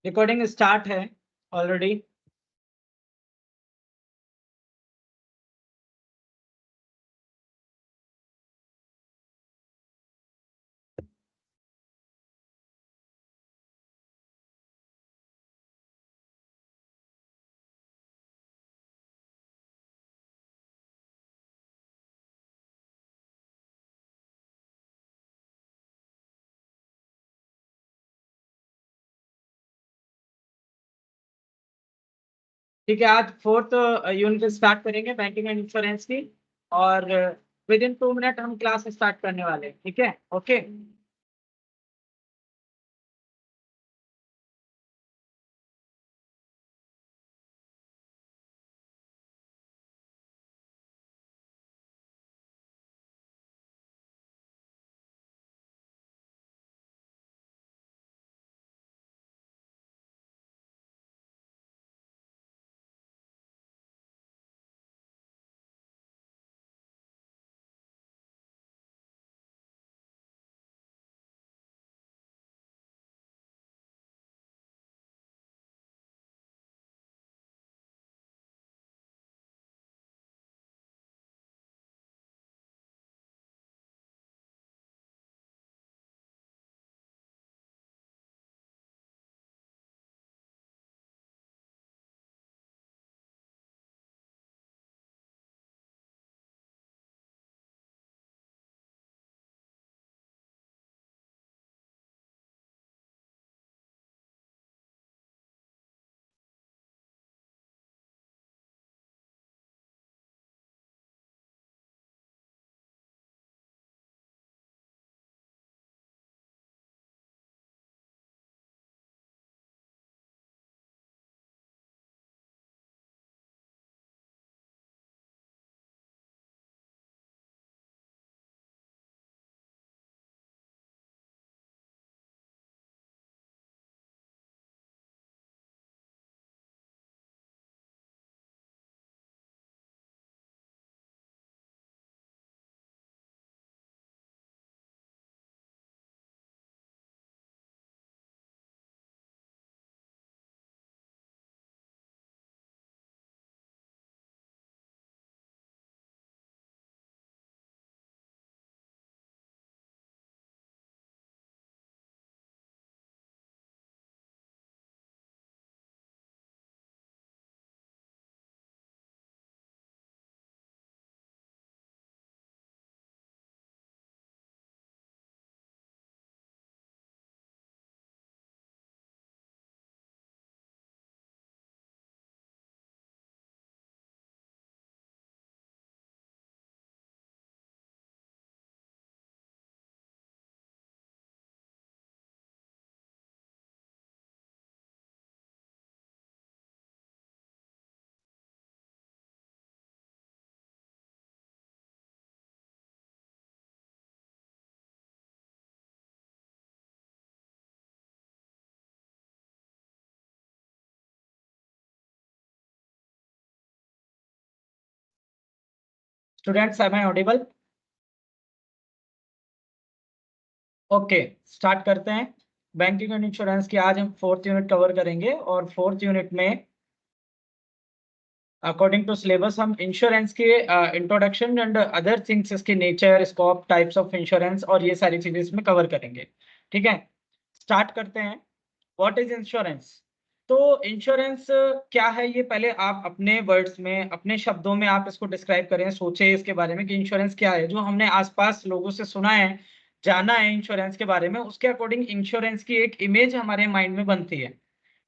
Recording start है already. ठीक है, आज फोर्थ यूनिट स्टार्ट करेंगे बैंकिंग एंड इंश्योरेंस की, और विद इन 2 मिनट हम क्लास स्टार्ट करने वाले हैं। ठीक है, okay. Students, am I audible? Okay, start करते हैं। बैंकिंग एंड इंश्योरेंस की आज हम फोर्थ यूनिट कवर करेंगे, और फोर्थ यूनिट में अकॉर्डिंग टू सिलेबस हम इंश्योरेंस के इंट्रोडक्शन एंड अदर थिंग्स, इसके nature, scope, types of insurance और ये सारी चीजें इसमें कवर करेंगे। ठीक है, स्टार्ट करते हैं। What is insurance? तो इंश्योरेंस क्या है, ये पहले आप अपने वर्ड्स में, अपने शब्दों में आप इसको डिस्क्राइब करें, सोचें इसके बारे में कि इंश्योरेंस क्या है। जो हमने आसपास लोगों से सुना है, जाना है इंश्योरेंस के बारे में, उसके अकॉर्डिंग इंश्योरेंस की एक इमेज हमारे माइंड में बनती है।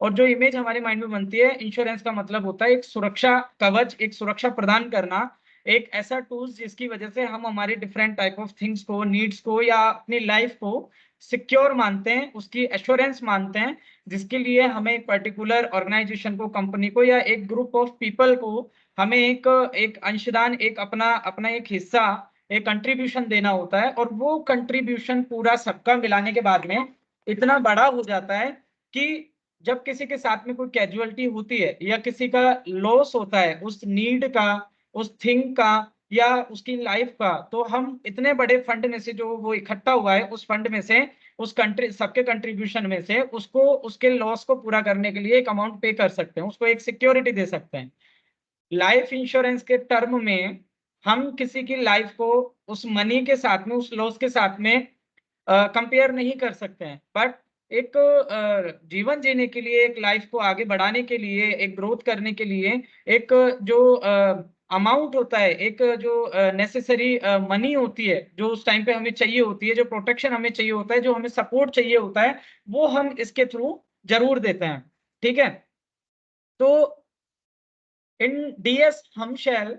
और जो इमेज हमारे माइंड में बनती है, इंश्योरेंस का मतलब होता है एक सुरक्षा कवच, एक सुरक्षा प्रदान करना, एक ऐसा टूल्स जिसकी वजह से हम हमारे डिफरेंट टाइप ऑफ थिंग्स को, नीड्स को या अपनी लाइफ को सिक्योर मानते हैं, उसकी एश्योरेंस मानते हैं, जिसके लिए हमें एक पर्टिकुलर ऑर्गेनाइजेशन को, कंपनी को या एक ग्रुप ऑफ पीपल को हमें एक एक अंशदान, एक अपना अपना एक हिस्सा, एक कंट्रीब्यूशन देना होता है। और वो कंट्रीब्यूशन पूरा सबका मिलाने के बाद में इतना बड़ा हो जाता है कि जब किसी के साथ में कोई कैजुअलिटी होती है या किसी का लॉस होता है, उस नीड का, उस थिंग का, या उसकी लाइफ का, तो हम इतने बड़े फंड में से जो वो इकट्ठा हुआ है उस फंड में से, उस कंट्री सबके कंट्रीब्यूशन में से उसको उसके लॉस को पूरा करने के लिए एक अमाउंट पे कर सकते हैं, उसको एक सिक्योरिटी दे सकते हैं। लाइफ इंश्योरेंस के टर्म में हम किसी की लाइफ को उस मनी के साथ में, उस लॉस के साथ में कंपेयर नहीं कर सकते हैं, बट एक जीवन जीने के लिए, एक लाइफ को आगे बढ़ाने के लिए, एक ग्रोथ करने के लिए, एक जो अमाउंट होता है, एक जो नेसेसरी मनी होती है, जो उस टाइम पे हमें चाहिए होती है, जो प्रोटेक्शन हमें चाहिए होता है, जो हमें सपोर्ट चाहिए होता है, वो हम इसके थ्रू जरूर देते हैं। ठीक है, तो इन डीएस हमशेल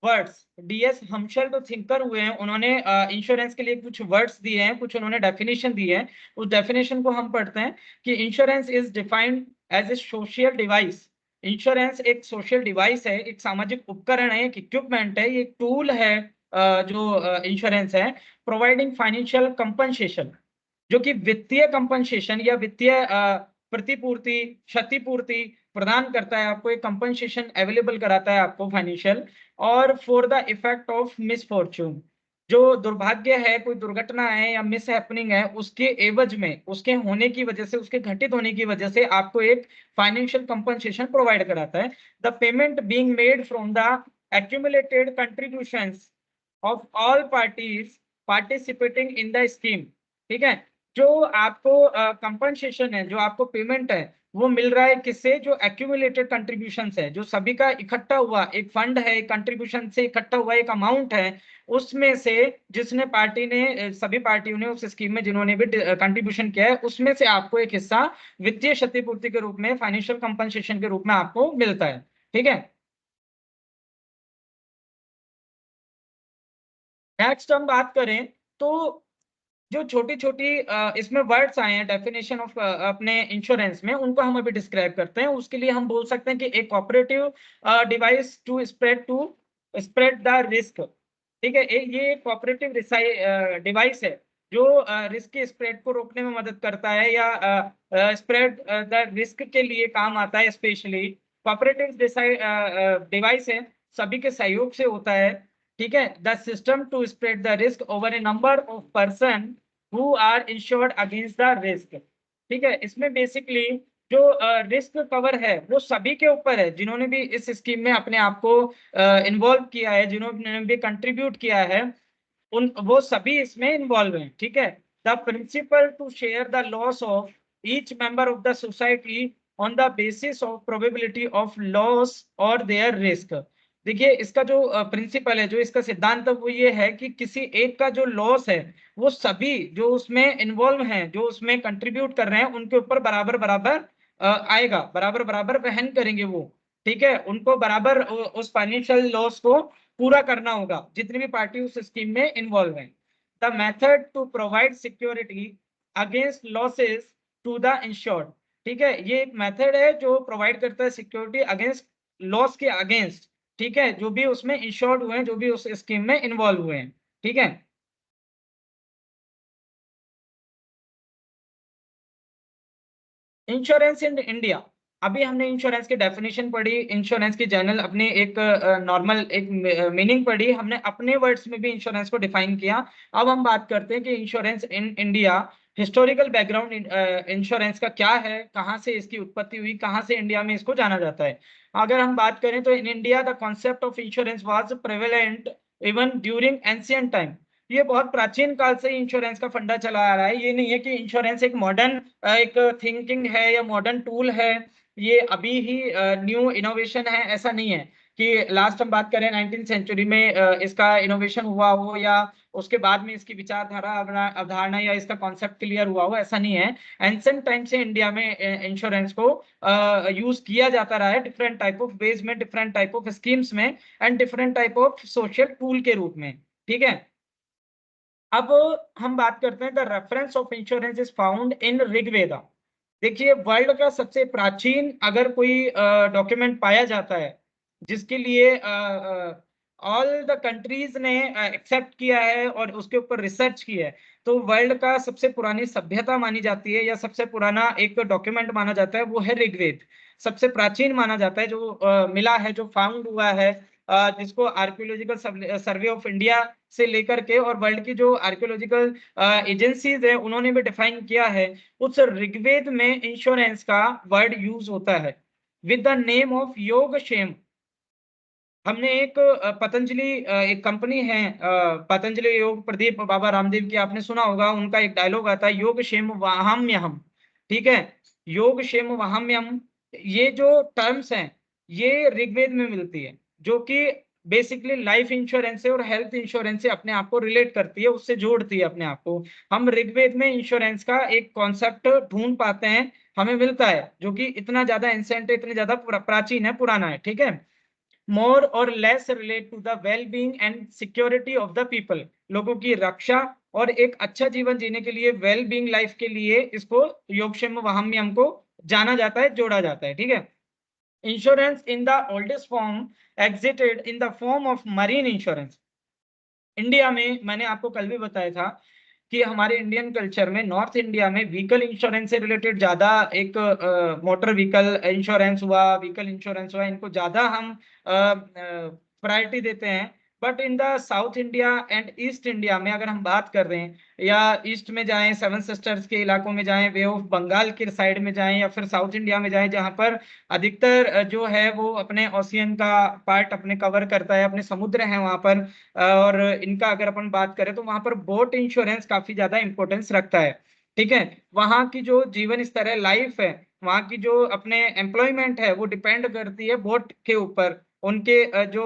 वर्ड्स, डीएस हमशेल तो थिंकर हुए हैं, उन्होंने इंश्योरेंस के लिए कुछ वर्ड्स दिए हैं, कुछ उन्होंने डेफिनेशन दी है। उस डेफिनेशन को हम पढ़ते हैं कि insurance is defined as a social device. Insurance एक सोशल डिवाइस है, एक सामाजिक उपकरण है, एक इक्विपमेंट है, ये एक टूल है, जो इंश्योरेंस है, प्रोवाइडिंग फाइनेंशियल कंपनसेशन, जो कि वित्तीय कंपनसेशन या वित्तीय प्रतिपूर्ति, क्षतिपूर्ति प्रदान करता है आपको, एक कंपनसेशन अवेलेबल कराता है आपको फाइनेंशियल, और for the effect of misfortune, जो दुर्भाग्य है, कोई दुर्घटना है या मिस हैपनिंग है, उसके एवज में, उसके होने की वजह से, उसके घटित होने की वजह से आपको एक फाइनेंशियल कंपनसेशन प्रोवाइड कराता है। The payment being made from the accumulated contributions of all parties participating in the scheme। ठीक है, जो आपको कंपनसेशन है, जो आपको पेमेंट है, वो मिल रहा है किससे? जो एक्यूमुलेटेड कंट्रीब्यूशंस है, जो सभी का इकट्ठा हुआ एक फंड है, कंट्रीब्यूशन से इकट्ठा हुआ एक अमाउंट है, उसमें से जिसने पार्टी ने, सभी पार्टियों ने उस स्कीम में जिन्होंने भी कंट्रीब्यूशन किया है, उसमें से आपको एक हिस्सा वित्तीय क्षतिपूर्ति के रूप में, फाइनेंशियल कंपनसेशन के रूप में आपको मिलता है। ठीक है, नेक्स्ट हम बात करें तो जो छोटी छोटी इसमें वर्ड्स आए हैं डेफिनेशन ऑफ अपने इंश्योरेंस में, उनको हम अभी डिस्क्राइब करते हैं। उसके लिए हम बोल सकते हैं कि एक cooperative device to spread the risk. ठीक है, ये कोऑपरेटिव डिवाइस है जो रिस्क के स्प्रेड को रोकने में मदद करता है, या स्प्रेड द रिस्क के लिए काम आता है। स्पेशली कोऑपरेटिव डिवाइस है, सभी के सहयोग से होता है। ठीक है, the system to spread the risk over a number of person who are insured against the risk. ठीक है, इसमें बेसिकली जो रिस्क कवर है वो सभी के ऊपर है, जिन्होंने भी इस स्कीम में अपने आप को इन्वॉल्व किया है, जिन्होंने भी कंट्रीब्यूट किया है, उन वो सभी इसमें इन्वॉल्व हैं। ठीक है, the principle to share the loss of each member of the society on the basis of probability of loss और देयर रिस्क। देखिए, इसका जो प्रिंसिपल है, जो इसका सिद्धांत है, वो ये है कि किसी एक का जो लॉस है, वो सभी जो उसमें इन्वॉल्व हैं, जो उसमें कंट्रीब्यूट कर रहे हैं, उनके ऊपर बराबर बराबर आएगा, बराबर बराबर वहन करेंगे वो। ठीक है, उनको बराबर उस फाइनेंशियल लॉस को पूरा करना होगा, जितनी भी पार्टी उस स्कीम में इन्वॉल्व है। The method to provide security against losses to the insured. ठीक है, ये एक मेथड है जो प्रोवाइड करता है सिक्योरिटी अगेंस्ट लॉस के अगेंस्ट। ठीक है, जो भी उसमें इंश्योर्ड हुए हैं, जो भी उस स्कीम में इन्वॉल्व हुए हैं। ठीक है, इंश्योरेंस इन इंडिया। अभी हमने इंश्योरेंस की डेफिनेशन पढ़ी, इंश्योरेंस की जनरल अपने एक नॉर्मल एक मीनिंग पढ़ी, हमने अपने वर्ड्स में भी इंश्योरेंस को डिफाइन किया। अब हम बात करते हैं कि insurance in India, historical background insurance का क्या है, कहाँ से इसकी उत्पत्ति हुई, कहाँ से इंडिया में इसको जाना जाता है। अगर हम बात करें तो इन India the concept of insurance was prevalent even during ancient time. ये बहुत प्राचीन काल से इंश्योरेंस का फंडा चला आ रहा है। ये नहीं है कि इंश्योरेंस एक मॉडर्न एक थिंकिंग है या मॉडर्न टूल है, ये अभी ही न्यू इनोवेशन है, ऐसा नहीं है कि लास्ट हम बात करें 19th सेंचुरी में इसका इनोवेशन हुआ हो, या उसके बाद में इसकी विचारधारा अवधारणा या इसका कॉन्सेप्ट क्लियर हुआ हो, ऐसा नहीं है। एंशिएंट टाइम से इंडिया में इंश्योरेंस को यूज किया जाता रहा है, डिफरेंट टाइप ऑफ वेज में, डिफरेंट टाइप ऑफ स्कीम्स में, and different type of social tool के रूप में। ठीक है, अब हम बात करते हैं the reference of insurance is found in Rigveda. देखिए, वर्ल्ड का सबसे प्राचीन अगर कोई डॉक्यूमेंट पाया जाता है जिसके लिए ऑल द कंट्रीज ने एक्सेप्ट किया है और उसके ऊपर रिसर्च की है, तो वर्ल्ड का सबसे पुरानी सभ्यता मानी जाती है, या सबसे पुराना एक डॉक्यूमेंट माना जाता है, वो है ऋग्वेद। सबसे प्राचीन माना जाता है जो मिला है, जो फाउंड हुआ है, जिसको आर्कियोलॉजिकल सर्वे ऑफ इंडिया से लेकर के और वर्ल्ड की जो आर्कियोलॉजिकल एजेंसीज है उन्होंने भी डिफाइन किया है, उस ऋग्वेद में इंश्योरेंस का वर्ड यूज होता है विद द नेम ऑफ योगक्षेम। हमने एक पतंजलि एक कंपनी है पतंजलि योग, प्रदीप बाबा रामदेव की आपने सुना होगा, उनका एक डायलॉग आता है योग क्षेम वाहम्यहम। ठीक है, योग क्षेम वाहम्यहम, ये जो टर्म्स हैं ये ऋग्वेद में मिलती है, जो कि बेसिकली लाइफ इंश्योरेंस से और हेल्थ इंश्योरेंस से अपने आप को रिलेट करती है, उससे जोड़ती है अपने आप को। हम ऋग्वेद में इंश्योरेंस का एक कॉन्सेप्ट ढूंढ पाते हैं, हमें मिलता है, जो कि इतना ज्यादा एंसेंट है, इतने ज्यादा प्राचीन है, पुराना है। ठीक है, more or less relate to the well-being and security of the people, लोगों की रक्षा और एक अच्छा जीवन जीने के लिए, वेल बीइंग लाइफ के लिए इसको योगक्षेम वाहम्यम को जाना जाता है, जोड़ा जाता है। ठीक है, insurance in the oldest form existed in the form of marine insurance. India में मैंने आपको कल भी बताया था कि हमारे इंडियन कल्चर में नॉर्थ इंडिया में व्हीकल इंश्योरेंस से रिलेटेड ज्यादा एक मोटर व्हीकल इंश्योरेंस हुआ, व्हीकल इंश्योरेंस हुआ, इनको ज्यादा हम प्रायोरिटी देते हैं। But in the south India and east India में अगर हम बात कर रहे हैं, या ईस्ट में जाएं, सेवन सिस्टर्स के इलाकों में जाएं, वे ऑफ बंगाल के साइड में जाएं, या फिर साउथ इंडिया में जाएं जहां पर अधिकतर जो है वो अपने ओशियन का पार्ट अपने कवर करता है, अपने समुद्र हैं वहां पर। और इनका अगर अपन बात करें तो वहां पर बोट इंश्योरेंस काफी ज्यादा इंपॉर्टेंस रखता है। ठीक है, वहां की जो जीवन स्तर है, लाइफ है, वहां की जो अपने एम्प्लॉयमेंट है, वो डिपेंड करती है बोट के ऊपर। उनके जो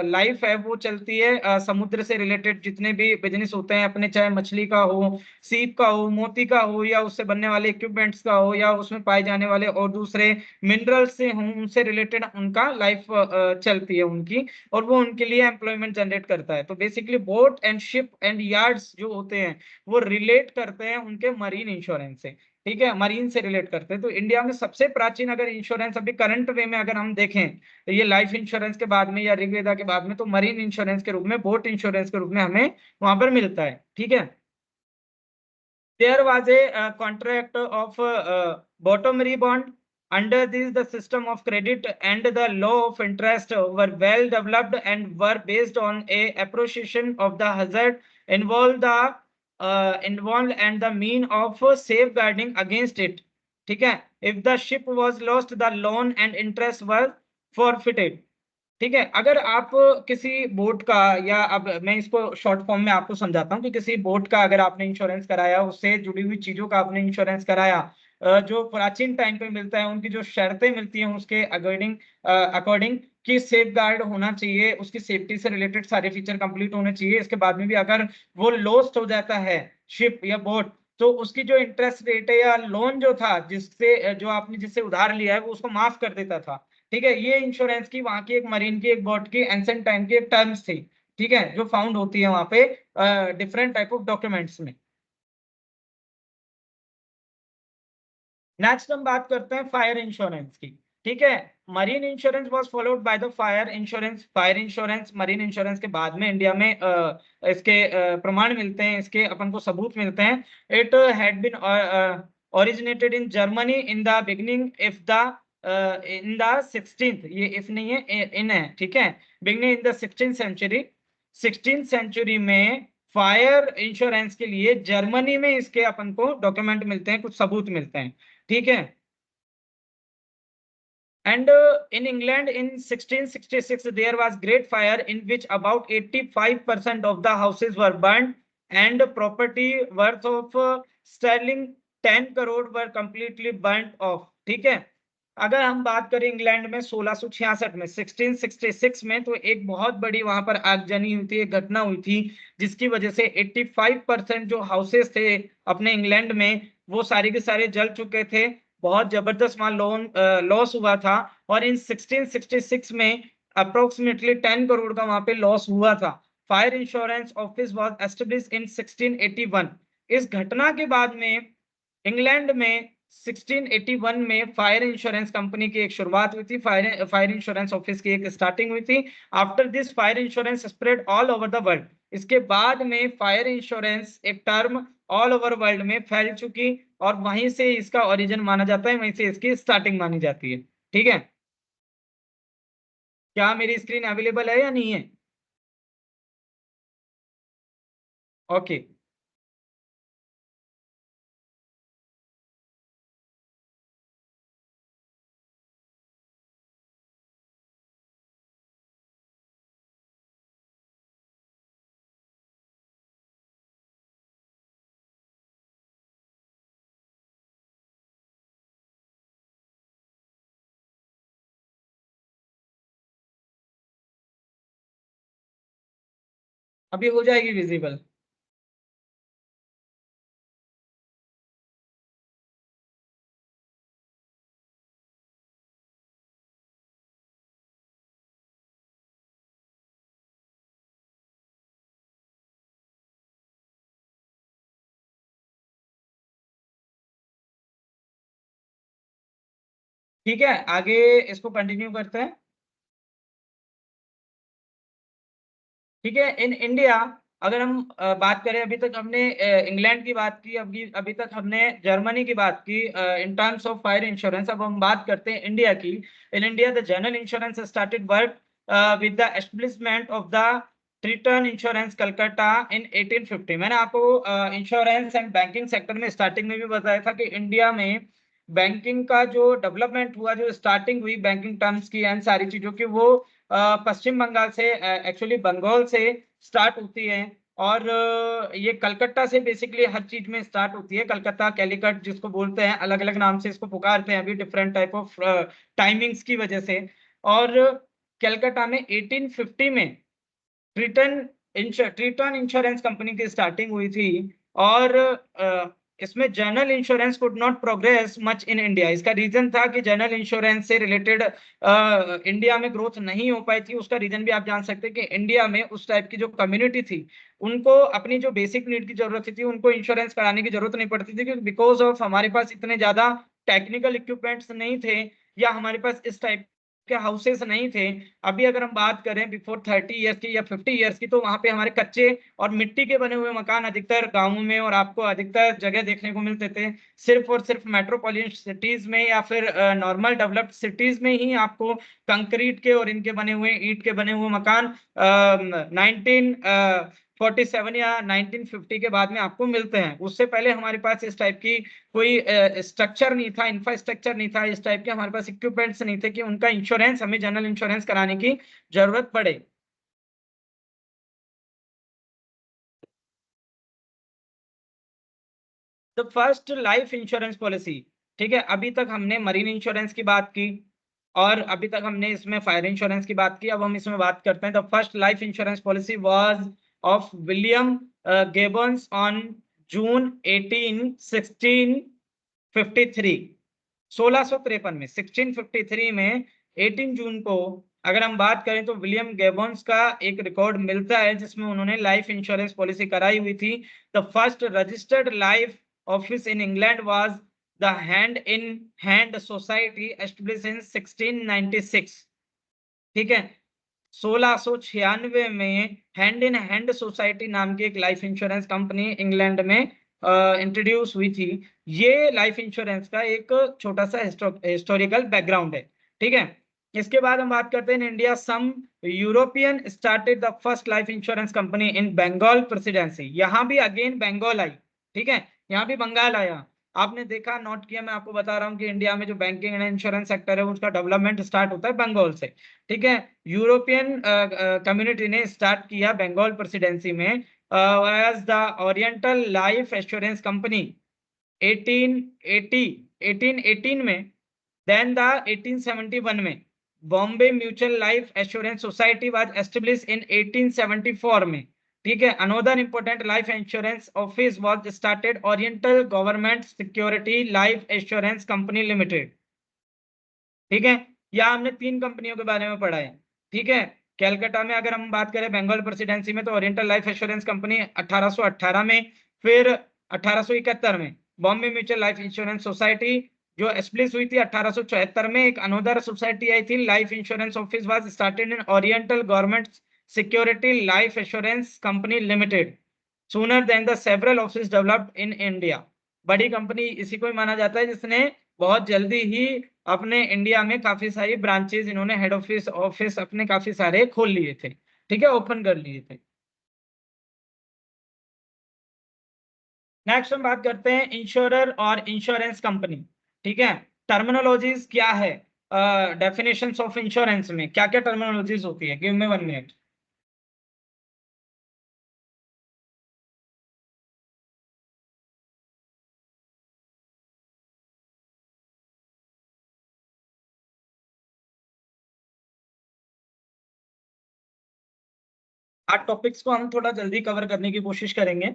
लाइफ है वो चलती है समुद्र से रिलेटेड जितने भी बिजनेस होते हैं अपने, चाहे मछली का हो, सीप का हो, मोती का हो, या उससे बनने वाले इक्विपमेंट्स का हो, या उसमें पाए जाने वाले और दूसरे मिनरल्स से हों, उनसे रिलेटेड उनका लाइफ चलती है उनकी, और वो उनके लिए एम्प्लॉयमेंट जनरेट करता है। तो basically boat and ship and yards जो होते हैं वो रिलेट करते हैं उनके मरीन इंश्योरेंस से। ठीक है, मरीन से रिलेट करते हैं। तो इंडिया में सबसे प्राचीन अगर इंश्योरेंस अभी करंट वे में अगर हम देखें तो ये लाइफ इंश्योरेंस के बाद में या ऋग्वेदा के बाद में तो मरीन इंश्योरेंस के रूप में, बोट इंश्योरेंस के रूप में हमें वहां पर मिलता है। ठीक है, there was a contract of bottomry bond. Under this, the system of credit and the law of interest were well developed and were based on a appreciation of the hazard involved and the mean of safeguarding against it. ठीक है, if the ship was lost, the loan and interest were forfeited. ठीक है, अगर आप किसी boat का, या अब मैं इसको शॉर्ट फॉर्म में आपको समझाता हूँ कि किसी बोट का अगर आपने इंश्योरेंस कराया, उससे जुड़ी हुई चीजों का आपने इंश्योरेंस कराया, जो प्राचीन टाइम पे मिलता है, उनकी जो शर्तें मिलती हैं उसके अकॉर्डिंग अकॉर्डिंग कि सेफ गार्ड होना चाहिए, उसकी सेफ्टी से रिलेटेड सारे फीचर कंप्लीट होने चाहिए। इसके बाद में भी अगर वो लॉस्ट हो जाता है शिप या बोट, तो उसकी जो इंटरेस्ट रेट है या लोन जो था, जिससे जो आपने जिससे उधार लिया है, वो उसको माफ कर देता था। ठीक है, ये इंश्योरेंस की वहां की एक मरीन की, एक बोट की एंसेंट टाइम की एक टर्म्स थी। ठीक है, जो फाउंड होती है वहां पे डिफरेंट टाइप ऑफ डॉक्यूमेंट्स में। नेक्स्ट हम बात करते हैं फायर इंश्योरेंस की। ठीक है, marine insurance was followed by the fire insurance. Fire insurance marine insurance के बाद में इंडिया में इसके प्रमाण मिलते हैं, इसके अपन को सबूत मिलते हैं। It had been originated in Germany in the beginning if the in the 16th, ये इफ नहीं है, इन है। ठीक है, beginning in the 16th century. 16th century में फायर इंश्योरेंस के लिए जर्मनी में इसके अपन को डॉक्यूमेंट मिलते हैं, कुछ सबूत मिलते हैं। ठीक है, and in England in 1666 there was great fire in which about 85% of the houses were burned and property worth of sterling 10 crore were completely burnt off. ठीक है, अगर हम बात करें इंग्लैंड में 1666 में, 1666 में, तो एक बहुत बड़ी वहां पर आगजनी हुई थी, एक घटना हुई थी, जिसकी वजह से 85% जो हाउसेस थे अपने इंग्लैंड में, वो सारे के सारे जल चुके थे। बहुत जबरदस्त वहां लोन लॉस हुआ था, और इन 1666 में अप्रोक्सीमेटली 10 करोड़ का वहां पे लॉस हुआ था। Fire insurance office was established in 1681। इस घटना के बाद में इंग्लैंड में 1681 में फायर इंश्योरेंस कंपनी की एक शुरुआत हुई थी, फायर फायर इंश्योरेंस ऑफिस की एक स्टार्टिंग हुई थी। After this fire insurance spread all over the world. इसके बाद में फायर इंश्योरेंस एक टर्म ऑल ओवर वर्ल्ड में फैल चुकी, और वहीं से इसका ओरिजिन माना जाता है, वहीं से इसकी स्टार्टिंग मानी जाती है। ठीक है, क्या मेरी स्क्रीन अवेलेबल है या नहीं है? ओके। अभी हो जाएगी विजिबल। ठीक है, आगे इसको कंटिन्यू करते हैं। ठीक है, इन इंडिया अगर हम बात करें, अभी तक हमने इंग्लैंड की बात की, अभी अभी तक हमने जर्मनी की बात की in terms of fire insurance. अब हम बात करते हैं इंडिया की। In India the general insurance started work with the establishment of the Triton insurance Calcutta in 1850। मैंने आपको इंश्योरेंस एंड बैंकिंग सेक्टर में स्टार्टिंग में भी बताया था कि इंडिया में बैंकिंग का जो डेवलपमेंट हुआ, जो स्टार्टिंग हुई बैंकिंग टर्म्स की एंड सारी चीजों की, वो पश्चिम बंगाल से, एक्चुअली बंगाल से स्टार्ट होती है। और ये कलकत्ता से बेसिकली हर चीज में स्टार्ट होती है। कलकत्ता, कैलिकट जिसको बोलते हैं, अलग अलग नाम से इसको पुकारते हैं अभी, डिफरेंट टाइप ऑफ टाइमिंग्स की वजह से। और कलकत्ता में 1850 में ट्रिटन इंश्योरेंस कंपनी की स्टार्टिंग हुई थी। और इसमें general insurance could not progress much in India. इसका रीजन था कि जनरल इंश्योरेंस से रिलेटेड इंडिया में ग्रोथ नहीं हो पाई थी। उसका रीजन भी आप जान सकते हैं कि इंडिया में उस टाइप की जो कम्युनिटी थी, उनको अपनी जो बेसिक नीड की जरूरत थी, उनको इंश्योरेंस कराने की जरूरत नहीं पड़ती थी, क्योंकि बिकॉज ऑफ हमारे पास इतने ज्यादा टेक्निकल इक्विपमेंट्स नहीं थे, या हमारे पास इस टाइप के हाउसेस नहीं थे। अभी अगर हम बात करें बिफोर 30 ईयर्स की या 50 ईयर्स की, तो वहां पे हमारे कच्चे और मिट्टी के बने हुए मकान अधिकतर गांवों में और आपको अधिकतर जगह देखने को मिलते थे। सिर्फ और सिर्फ मेट्रोपॉलिटन सिटीज में या फिर नॉर्मल डेवलप्ड सिटीज में ही आपको कंक्रीट के और इनके बने हुए, ईंट के बने हुए मकान 1947 या 1950 के बाद में आपको मिलते हैं। उससे पहले हमारे पास इस टाइप की कोई स्ट्रक्चर नहीं था, इंफ्रास्ट्रक्चर नहीं था, इस टाइप के हमारे पास इक्विपमेंट्स नहीं थे कि उनका इंश्योरेंस, हमें जनरल इंश्योरेंस कराने की जरूरत पड़े। The first life insurance policy. ठीक है, अभी तक हमने मरीन इंश्योरेंस की बात की, और अभी तक हमने इसमें फायर इंश्योरेंस की बात की। अब हम इसमें बात करते हैं, the first life insurance policy was of William Gibbons on June 1653। 1653 में, 1653 में 18 जून को अगर हम बात करें, तो विलियम गेबन्स का एक रिकॉर्ड मिलता है जिसमें उन्होंने लाइफ इंश्योरेंस पॉलिसी कराई हुई थी। The first registered life office in England was the hand in hand society establish in 1696। ठीक है, 1696 में हैंड इन हैंड सोसाइटी नाम की एक लाइफ इंश्योरेंस कंपनी इंग्लैंड में इंट्रोड्यूस हुई थी। ये लाइफ इंश्योरेंस का एक छोटा सा हिस्टोरिकल बैकग्राउंड है। ठीक है, इसके बाद हम बात करते हैं, India some European started the first life insurance company in Bengal presidency. यहाँ भी अगेन बंगाल आई। ठीक है, यहाँ भी बंगाल आया। आपने देखा, नोट किया, मैं आपको बता रहा हूँ कि इंडिया में जो बैंकिंग एंड इंश्योरेंस सेक्टर है, उसका डेवलपमेंट स्टार्ट होता है बंगाल से। ठीक है, यूरोपियन कम्युनिटी ने स्टार्ट किया बंगाल प्रेसिडेंसी में as the oriental life assurance company 1880 1818 में। देन द 1871 में Bombay mutual life assurance society was establish in 1874 में। ठीक है, another important life insurance office was started, oriental government security life assurance company limited. ठीक है, या हमने तीन कंपनियों के बारे में पढ़ा है। ठीक है, कैलकाटा में अगर हम बात करें बंगाल प्रेसिडेंसी में, तो ओरिएंटल लाइफ एश्योरेंस कंपनी 1818 में। फिर 1871 में Bombay mutual life insurance society जो एस्टेब्लिश हुई थी 1874 में। एक अनोदर सोसाइटी आई थी, life insurance office was started in oriental government security life assurance company limited sooner than the several office developed in India. बड़ी कंपनी इसी को ही माना जाता है जिसने बहुत जल्दी ही अपने इंडिया में काफी सारी ब्रांचेस इन्होंने हेड ऑफिस ऑफिस अपने काफी सारे खोल लिए थे, ठीक है, ओपन कर लिए थे। नेक्स्ट हम बात करते हैं इंश्योरर और इंश्योरेंस कंपनी, ठीक है। टर्मिनोलॉजीज क्या है, डेफिनेशंस ऑफ इंश्योरेंस में क्या क्या टर्मिनोलॉजीज होती है, गिव मी 1 मिनट। आज टॉपिक्स को हम थोड़ा जल्दी कवर करने की कोशिश करेंगे।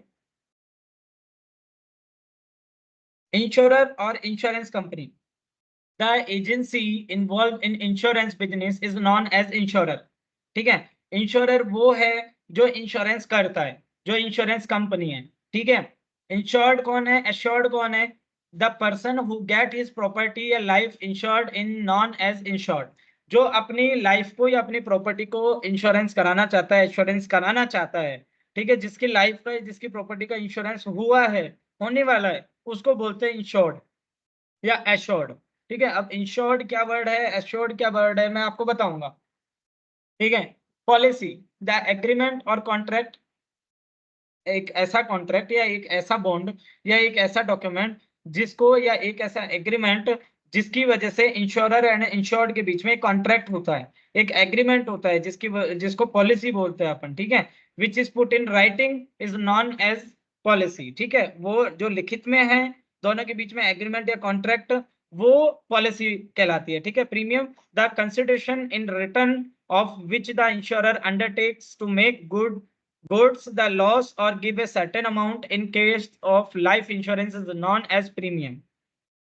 इंश्योरर और insurance company, the agency involve in insurance business is known as insurer, ठीक है। इंश्योरर वो है जो इंश्योरेंस करता है, जो इंश्योरेंस कंपनी है, ठीक है। इंश्योर्ड कौन है, एश्योर्ड कौन है, the person who get his property या life insured in known as insured, जो अपनी लाइफ को या अपनी प्रॉपर्टी को इंश्योरेंस कराना चाहता है, इंश्योरेंस कराना चाहता है, ठीक है, जिसकी लाइफ का जिसकी प्रॉपर्टी का इंश्योरेंस हुआ है, होने वाला है, उसको बोलते हैं इंश्योर्ड या एश्योर्ड, ठीक है। अब इंश्योर्ड क्या वर्ड है, एश्योर्ड क्या वर्ड है, मैं आपको बताऊंगा, ठीक है। पॉलिसी, द एग्रीमेंट और कॉन्ट्रैक्ट, एक ऐसा कॉन्ट्रैक्ट या एक ऐसा बॉन्ड या एक ऐसा डॉक्यूमेंट जिसको या एक ऐसा एग्रीमेंट जिसकी वजह से इंश्योरर एंड इंश्योर्ड के बीच में एक कॉन्ट्रैक्ट होता है, एक एग्रीमेंट होता है जिसको पॉलिसी बोलते हैं अपन, ठीक है। Which is put in writing is known as policy, ठीक है, वो जो लिखित में है, दोनों के बीच में एग्रीमेंट या कॉन्ट्रैक्ट, वो पॉलिसी कहलाती है, ठीक है। Premium, the consideration in return of which the insurer undertakes to make goods the loss or give a certain amount in case of life insurance is known as premium।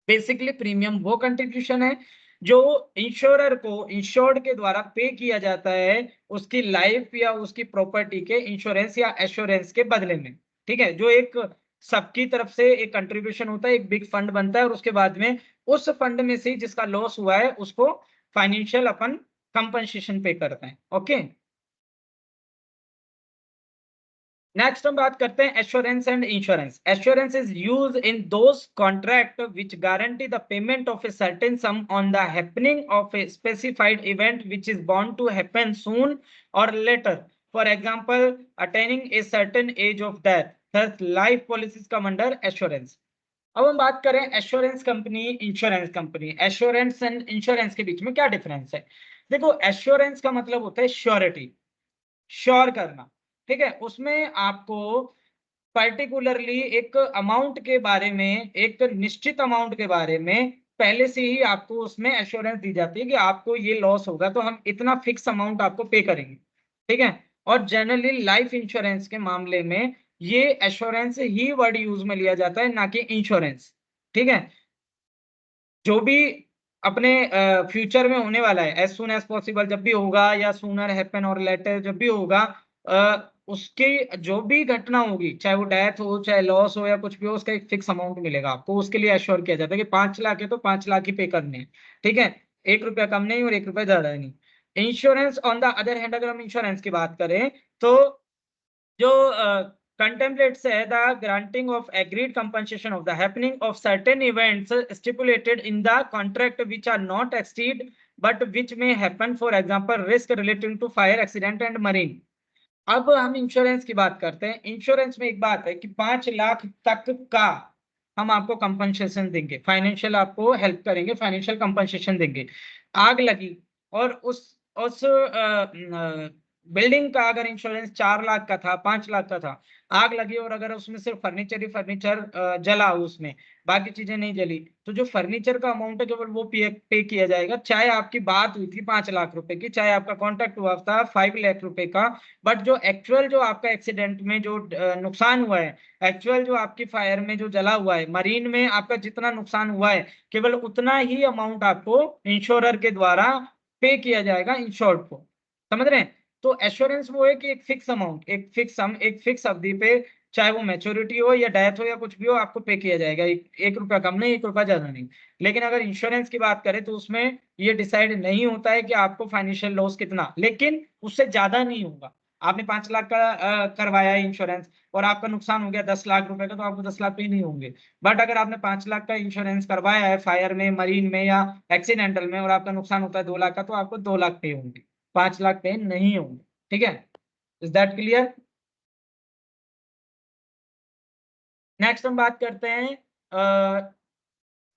Basically premium वो contribution है जो insurer को insured के द्वारा पे किया जाता है उसकी लाइफ या उसकी प्रॉपर्टी के इंश्योरेंस या एश्योरेंस के बदले में, ठीक है। जो एक सबकी तरफ से एक कंट्रीब्यूशन होता है, एक बिग फंड बनता है और उसके बाद में उस फंड में से जिसका लॉस हुआ है उसको फाइनेंशियल अपन कंपनसेशन पे करते हैं, ओके। नेक्स्ट हम बात करते हैं assurance and insurance. Assurance is use in those contract which guarantee the payment of a certain sum on the happening of a specified event which is bound to happen soon or later, for example attaining a certain age of death, thus life policies come under assurance. अब हम बात करें assurance company, insurance company, assurance and insurance के बीच में क्या difference है। देखो, एश्योरेंस का मतलब होता है श्योरिटी, श्योर करना, ठीक है। उसमें आपको पर्टिकुलरली एक अमाउंट के बारे में, एक निश्चित अमाउंट के बारे में पहले से ही आपको उसमें एश्योरेंस दी जाती है कि आपको ये लॉस होगा तो हम इतना फिक्स अमाउंट आपको पे करेंगे, ठीक है। और जनरली लाइफ इंश्योरेंस के मामले में ये एश्योरेंस ही वर्ड यूज में लिया जाता है, ना कि इंश्योरेंस, ठीक है। जो भी अपने फ्यूचर में होने वाला है, एज सुन एज पॉसिबल जब भी होगा या सूनर हैपन और लेटर जब भी होगा, उसके जो भी घटना होगी, चाहे वो डेथ हो चाहे लॉस हो या कुछ भी हो, उसका एक फिक्स अमाउंट मिलेगा आपको, उसके लिए एश्योर किया जाता है कि 5 लाख है तो 5 लाख ही पे करने हैं, ठीक है। 1 रुपया कम नहीं और 1 रुपया ज्यादा नहीं। Insurance on the other hand, अगर हम इंश्योरेंस की बात करें तो जो contemplates the granting of agreed compensation of the happening of certain events stipulated in the contract which are not exceed but which may happen, for example risk relating to fire accident and marine। अब हम insurance की बात करते हैं। Insurance में एक बात है कि 5 लाख तक का हम आपको कंपनसेशन देंगे, फाइनेंशियल आपको हेल्प करेंगे, फाइनेंशियल कंपनसेशन देंगे। आग लगी और उस बिल्डिंग का अगर इंश्योरेंस 4 लाख का था, 5 लाख का था, आग लगी और अगर उसमें सिर्फ फर्नीचर ही फर्नीचर जला, उसमें बाकी चीजें नहीं जली, तो जो फर्नीचर का अमाउंट है केवल वो पे किया जाएगा, चाहे आपकी बात हुई थी 5 लाख रुपए की, चाहे आपका कॉन्ट्रैक्ट हुआ था 5 लाख रुपए का, बट जो एक्चुअल जो आपका एक्सीडेंट में जो नुकसान हुआ है, एक्चुअल जो आपकी फायर में जो जला हुआ है, मरीन में आपका जितना नुकसान हुआ है, केवल उतना ही अमाउंट आपको इंश्योरर के द्वारा पे किया जाएगा इंश्योर्ड को, समझ रहे हैं। तो एश्योरेंस वो है कि एक फिक्स अमाउंट, एक फिक्स सम, एक फिक्स अवधि पे, चाहे वो मैच्योरिटी हो या डेथ हो या कुछ भी हो, आपको पे किया जाएगा, 1 रुपया कम नहीं, 1 रुपया ज्यादा नहीं। लेकिन अगर इंश्योरेंस की बात करें तो उसमें ये डिसाइड नहीं होता है कि आपको फाइनेंशियल लॉस कितना, लेकिन उससे ज्यादा नहीं होगा। आपने 5 लाख का करवाया इंश्योरेंस और आपका नुकसान हो गया 10 लाख रुपए का, तो आपको 10 लाख पे नहीं होंगे। बट अगर आपने 5 लाख का इंश्योरेंस करवाया है फायर में, मरीन में या एक्सीडेंटल में, और आपका नुकसान होता है 2 लाख का, तो आपको 2 लाख पे होंगे, 5 लाख पे नहीं होंगे। ठीक है, इज दैट क्लियर? नेक्स्ट हम बात करते हैं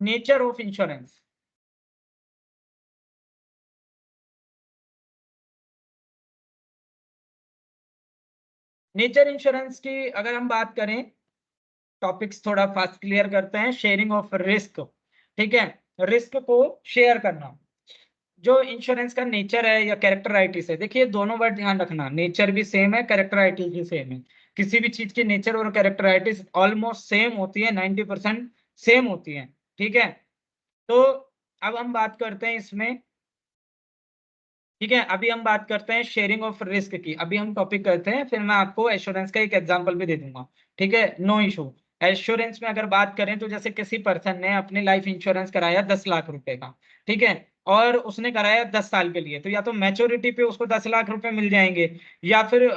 nature of insurance. Nature insurance की अगर हम बात करें, टॉपिक्स थोड़ा फास्ट क्लियर करते हैं। शेयरिंग ऑफ रिस्क, ठीक है, रिस्क को शेयर करना। जो इंश्योरेंस का नेचर है या कैरेक्टराइटिस है, देखिए दोनों वर्ड ध्यान रखना, नेचर भी सेम है, कैरेक्टराइटिस भी सेम है। किसी भी चीज की नेचर और कैरेक्टराइटिस ऑलमोस्ट सेम होती है, 90% सेम होती है। ठीक है, तो अब हम बात करते हैं इसमें, ठीक है, अभी हम बात करते हैं शेयरिंग ऑफ रिस्क की। अभी हम टॉपिक करते हैं, फिर मैं आपको एश्योरेंस का एक एग्जांपल भी दे दूंगा। ठीक है, नो इशू। एश्योरेंस में अगर बात करें तो जैसे किसी पर्सन ने अपने लाइफ इंश्योरेंस कराया 10 लाख रुपए का, ठीक है, और उसने कराया 10 साल के लिए, तो या तो मैच्योरिटी पे उसको 10 लाख रुपए मिल जाएंगे, या फिर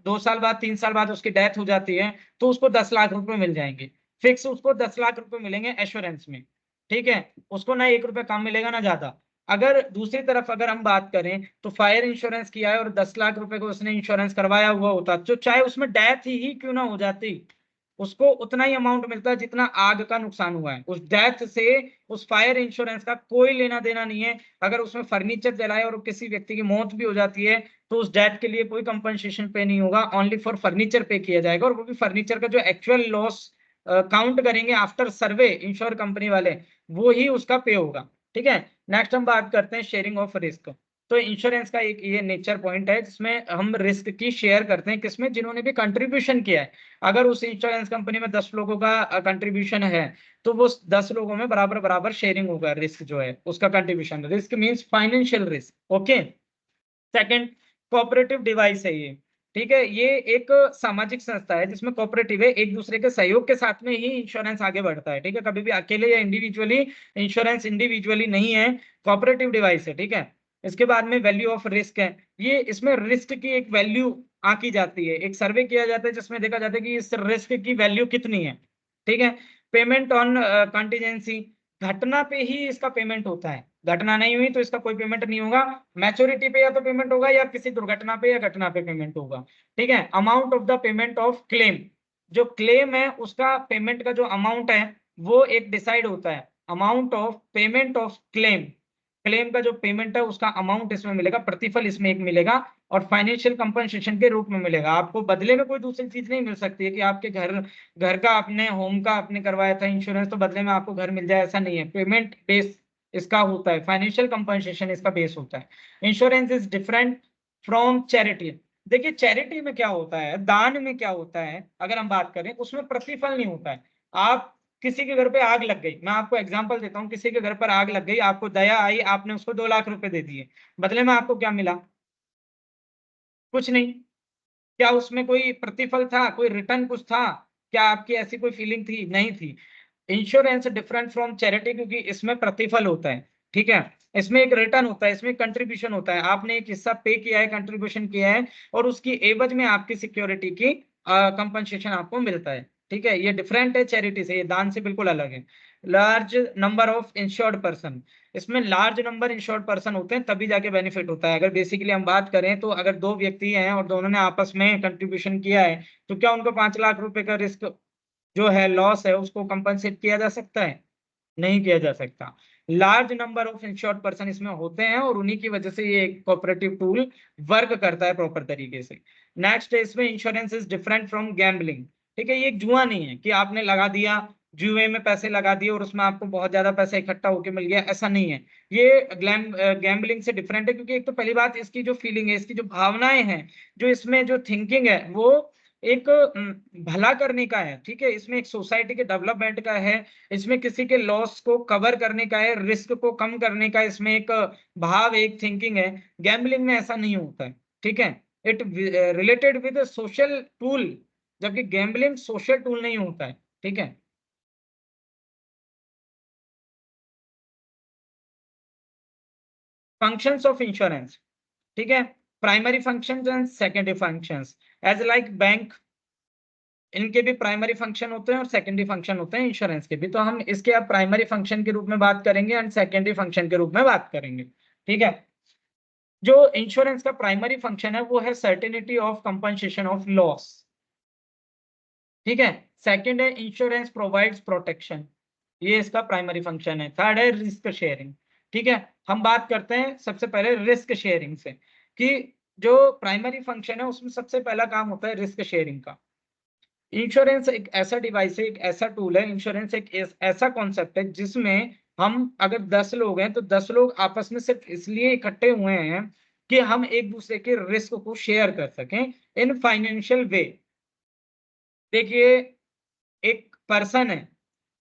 2 साल बाद 3 साल बाद उसकी डेथ हो जाती है तो उसको 10 लाख रुपए मिल जाएंगे। फिक्स उसको 10 लाख रुपए मिलेंगे एश्योरेंस में। ठीक है, उसको ना 1 रुपए कम मिलेगा ना ज्यादा। अगर दूसरी तरफ अगर हम बात करें तो फायर इंश्योरेंस किया है और 10 लाख रुपए को उसने इंश्योरेंस करवाया हुआ होता, तो चाहे उसमें डेथ ही क्यों ना हो जाती, उसको उतना ही अमाउंट मिलता है जितना आग का नुकसान हुआ है। उस डेथ से उस फायर इंश्योरेंस का कोई लेना देना नहीं है। अगर उसमें फर्नीचर जलाए और किसी व्यक्ति की मौत भी हो जाती है तो उस डेथ के लिए कोई कंपनसेशन पे नहीं होगा, ओनली फॉर फर्नीचर पे किया जाएगा, और वो भी फर्नीचर का जो एक्चुअल लॉस काउंट करेंगे आफ्टर सर्वे इंश्योर कंपनी वाले, वो ही उसका पे होगा। ठीक है, नेक्स्ट हम बात करते हैं शेयरिंग ऑफ रिस्क। तो इंश्योरेंस का एक ये नेचर पॉइंट है जिसमें हम रिस्क की शेयर करते हैं, किसमें, जिन्होंने भी कंट्रीब्यूशन किया है। अगर उस इंश्योरेंस कंपनी में 10 लोगों का कंट्रीब्यूशन है तो वो 10 लोगों में बराबर बराबर शेयरिंग होगा रिस्क जो है उसका contribution. Risk means financial risk. Okay, second, cooperative device है ये। ठीक है, ये एक सामाजिक संस्था है जिसमें कोऑपरेटिव है, एक दूसरे के सहयोग के साथ में ही इंश्योरेंस आगे बढ़ता है। ठीक है, कभी भी अकेले या इंडिविजुअली इंश्योरेंस इंडिविजुअली नहीं है, कोऑपरेटिव डिवाइस है। ठीक है, इसके बाद में वैल्यू ऑफ रिस्क है। ये इसमें रिस्क की एक वैल्यू आकी जाती है, एक सर्वे किया जाता है जिसमें देखा जाता है कि इस रिस्क की वैल्यू कितनी है। ठीक है, पेमेंट ऑन कंटीजेंसी, घटना पे ही इसका पेमेंट होता है, घटना नहीं हुई तो इसका कोई पेमेंट नहीं होगा। मैच्योरिटी पे या तो पेमेंट होगा या किसी दुर्घटना पे या घटना पे पेमेंट होगा। ठीक है, amount of the payment of claim, जो क्लेम है उसका पेमेंट का जो अमाउंट है वो एक डिसाइड होता है। Amount of payment of claim, claim का जो पेमेंट है उसका अमाउंट इसमें मिलेगा, प्रतिफल इसमें एक मिलेगा, और फाइनेंशियल कंपनसेशन के रूप में मिलेगा। आपको बदले में कोई दूसरी चीज नहीं मिल सकती है कि आपके घर घर का आपने होम का आपने करवाया था इंश्योरेंस तो बदले में आपको घर मिल जाए, ऐसा नहीं है। पेमेंट बेस इसका होता है, फाइनेंशियल कंपनसेशन इसका बेस होता है। Insurance is different from charity. देखिए चैरिटी में क्या होता है, दान में क्या होता है, अगर हम बात करें उसमें प्रतिफल नहीं होता है। आप किसी के घर पे आग लग गई, मैं आपको एग्जांपल देता हूँ, किसी के घर पर आग लग गई, आपको दया आई, आपने उसको 2 लाख रुपए दे दिए, बदले में आपको क्या मिला? कुछ नहीं। क्या उसमें कोई प्रतिफल था, कोई रिटर्न कुछ था? क्या आपकी ऐसी कोई फीलिंग थी? नहीं थी। इंश्योरेंस डिफरेंट फ्रॉम चैरिटी क्योंकि इसमें प्रतिफल होता है। ठीक है, इसमें एक रिटर्न होता है, इसमें कंट्रीब्यूशन होता है, आपने एक हिस्सा पे किया है, कंट्रीब्यूशन किया है, और उसकी एवज में आपकी सिक्योरिटी की कंपनसेशन आपको मिलता है। ठीक है, ये डिफरेंट है चैरिटी से, ये दान से बिल्कुल अलग है। Large number of insured person, इसमें लार्ज नंबर इंश्योर्ड पर्सन होते हैं तभी जाके बेनिफिट होता है। अगर बेसिकली हम बात करें तो अगर दो व्यक्ति हैं और दोनों ने आपस में कंट्रीब्यूशन किया है तो क्या उनको 5 लाख रुपए का रिस्क जो है, लॉस है, उसको कंपनसेट किया जा सकता है? नहीं किया जा सकता। Large number of insured person इसमें होते हैं और उन्हीं की वजह से ये कोऑपरेटिव टूल वर्क करता है प्रॉपर तरीके से। नेक्स्ट है इसमें insurance is different from gambling. ठीक है, ये एक जुआ नहीं है कि आपने लगा दिया, जुए में पैसे लगा दिए और उसमें आपको बहुत ज्यादा पैसा इकट्ठा होके मिल गया, ऐसा नहीं है। ये गैम्बलिंग से डिफरेंट है क्योंकि एक तो पहली बात इसकी जो फीलिंग है, इसकी जो भावनाएं हैं, जो इसमें जो थिंकिंग है वो एक भला करने का है। ठीक है, इसमें एक सोसाइटी के डेवलपमेंट का है, इसमें किसी के लॉस को कवर करने का है, रिस्क को कम करने का इसमें एक भाव, एक थिंकिंग है। गैम्बलिंग में ऐसा नहीं होता है। ठीक है, it related with social tool, जबकि गैम्बलिंग सोशल टूल नहीं होता है। ठीक है, फंक्शंस ऑफ इंश्योरेंस। ठीक है, primary functions and secondary functions, as like bank, इनके भी प्राइमरी फंक्शन होते हैं और सेकेंडरी फंक्शन होते हैं इंश्योरेंस के भी। तो हम इसके अब प्राइमरी फंक्शन के रूप में बात करेंगे एंड सेकेंडरी फंक्शन के रूप में बात करेंगे। ठीक है, जो इंश्योरेंस का प्राइमरी फंक्शन है वो है certainty of compensation of loss. ठीक है, सेकंड है इंश्योरेंस प्रोवाइड्स प्रोटेक्शन, ये इसका प्राइमरी फंक्शन है। थर्ड है रिस्क शेयरिंग। ठीक है, हम बात करते हैं सबसे पहले रिस्क शेयरिंग से, कि जो प्राइमरी फंक्शन है उसमें सबसे पहला काम होता है रिस्क शेयरिंग का। इंश्योरेंस एक ऐसा डिवाइस है, एक ऐसा टूल है, इंश्योरेंस एक ऐसा कॉन्सेप्ट है जिसमें हम अगर 10 लोग हैं तो 10 लोग आपस में सिर्फ इसलिए इकट्ठे हुए हैं कि हम एक दूसरे के रिस्क को शेयर कर सकें इन फाइनेंशियल वे। देखिए, एक पर्सन है,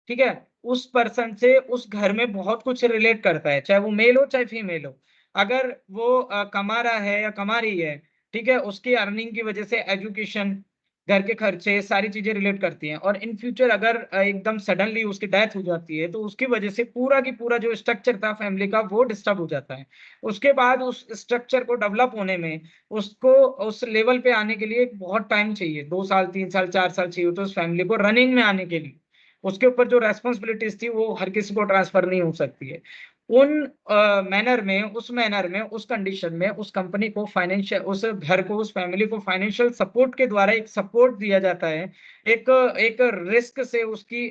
ठीक है, उस पर्सन से उस घर में बहुत कुछ रिलेट करता है, चाहे वो मेल हो चाहे फीमेल हो। अगर वो कमा रहा है या कमा रही है, ठीक है, उसकी अर्निंग की वजह से एजुकेशन, घर के खर्चे, सारी चीजें रिलेट करती हैं। और इन फ्यूचर अगर एकदम सडनली उसकी डेथ हो जाती है तो उसकी वजह से पूरा की पूरा जो स्ट्रक्चर था फैमिली का वो डिस्टर्ब हो जाता है। उसके बाद उस स्ट्रक्चर को डेवलप होने में, उसको उस लेवल पे आने के लिए बहुत टाइम चाहिए, 2 साल 3 साल 4 साल चाहिए होते उस फैमिली को रनिंग में आने के लिए। उसके ऊपर जो रेस्पॉन्सिबिलिटीज थी वो हर किसी को ट्रांसफर नहीं हो सकती है। उन मैनर में, उस मैनर में, उस कंडीशन में उस कंपनी को फाइनेंशियल, उस घर को, उस फैमिली को फाइनेंशियल सपोर्ट के द्वारा एक सपोर्ट दिया जाता है। एक एक रिस्क से उसकी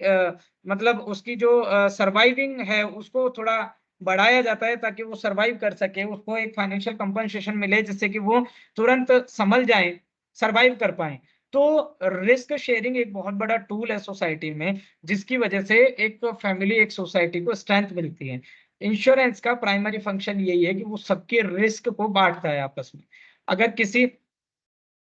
मतलब उसकी जो सर्वाइविंग है उसको थोड़ा बढ़ाया जाता है ताकि वो सर्वाइव कर सके, उसको एक फाइनेंशियल कंपनसेशन मिले जिससे कि वो तुरंत संभल जाए, सर्वाइव कर पाए। तो रिस्क शेयरिंग एक बहुत बड़ा टूल है सोसाइटी में, जिसकी वजह से एक फैमिली, एक सोसाइटी को स्ट्रेंथ मिलती है। इंश्योरेंस का प्राइमरी फंक्शन यही है कि वो सबके रिस्क को बांटता है आपस में। अगर किसी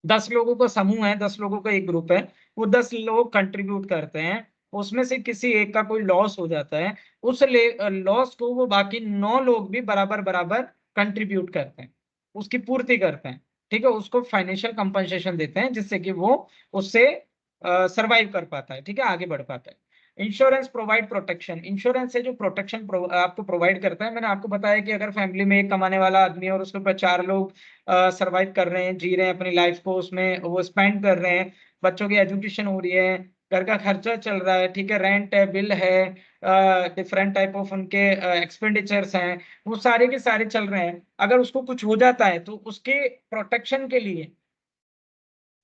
10 लोगों का समूह है, 10 लोगों का एक ग्रुप है, वो 10 लोग कंट्रीब्यूट करते हैं, उसमें से किसी एक का कोई लॉस हो जाता है, उस लॉस को वो बाकी 9 लोग भी बराबर बराबर कंट्रीब्यूट करते हैं, उसकी पूर्ति करते हैं। ठीक है, उसको फाइनेंशियल कंपनसेशन देते हैं जिससे कि वो उससे सरवाइव कर पाता है, ठीक है, आगे बढ़ पाता है। इंश्योरेंस प्रोवाइड प्रोटेक्शन, इंश्योरेंस है जो प्रोटेक्शन आपको प्रोवाइड करता है। मैंने आपको बताया कि अगर फैमिली में एक कमाने वाला आदमी है और उसके ऊपर 4 लोग सरवाइव कर रहे हैं, जी रहे हैं अपनी लाइफ को, उसमें वो स्पेंड कर रहे हैं, बच्चों की एजुकेशन हो रही है, घर का खर्चा चल रहा है, ठीक है, रेंट है, बिल है, डिफरेंट टाइप ऑफ उनके एक्सपेंडिचर्स हैं, वो सारे के सारे चल रहे हैं। अगर उसको कुछ हो जाता है तो उसके प्रोटेक्शन के लिए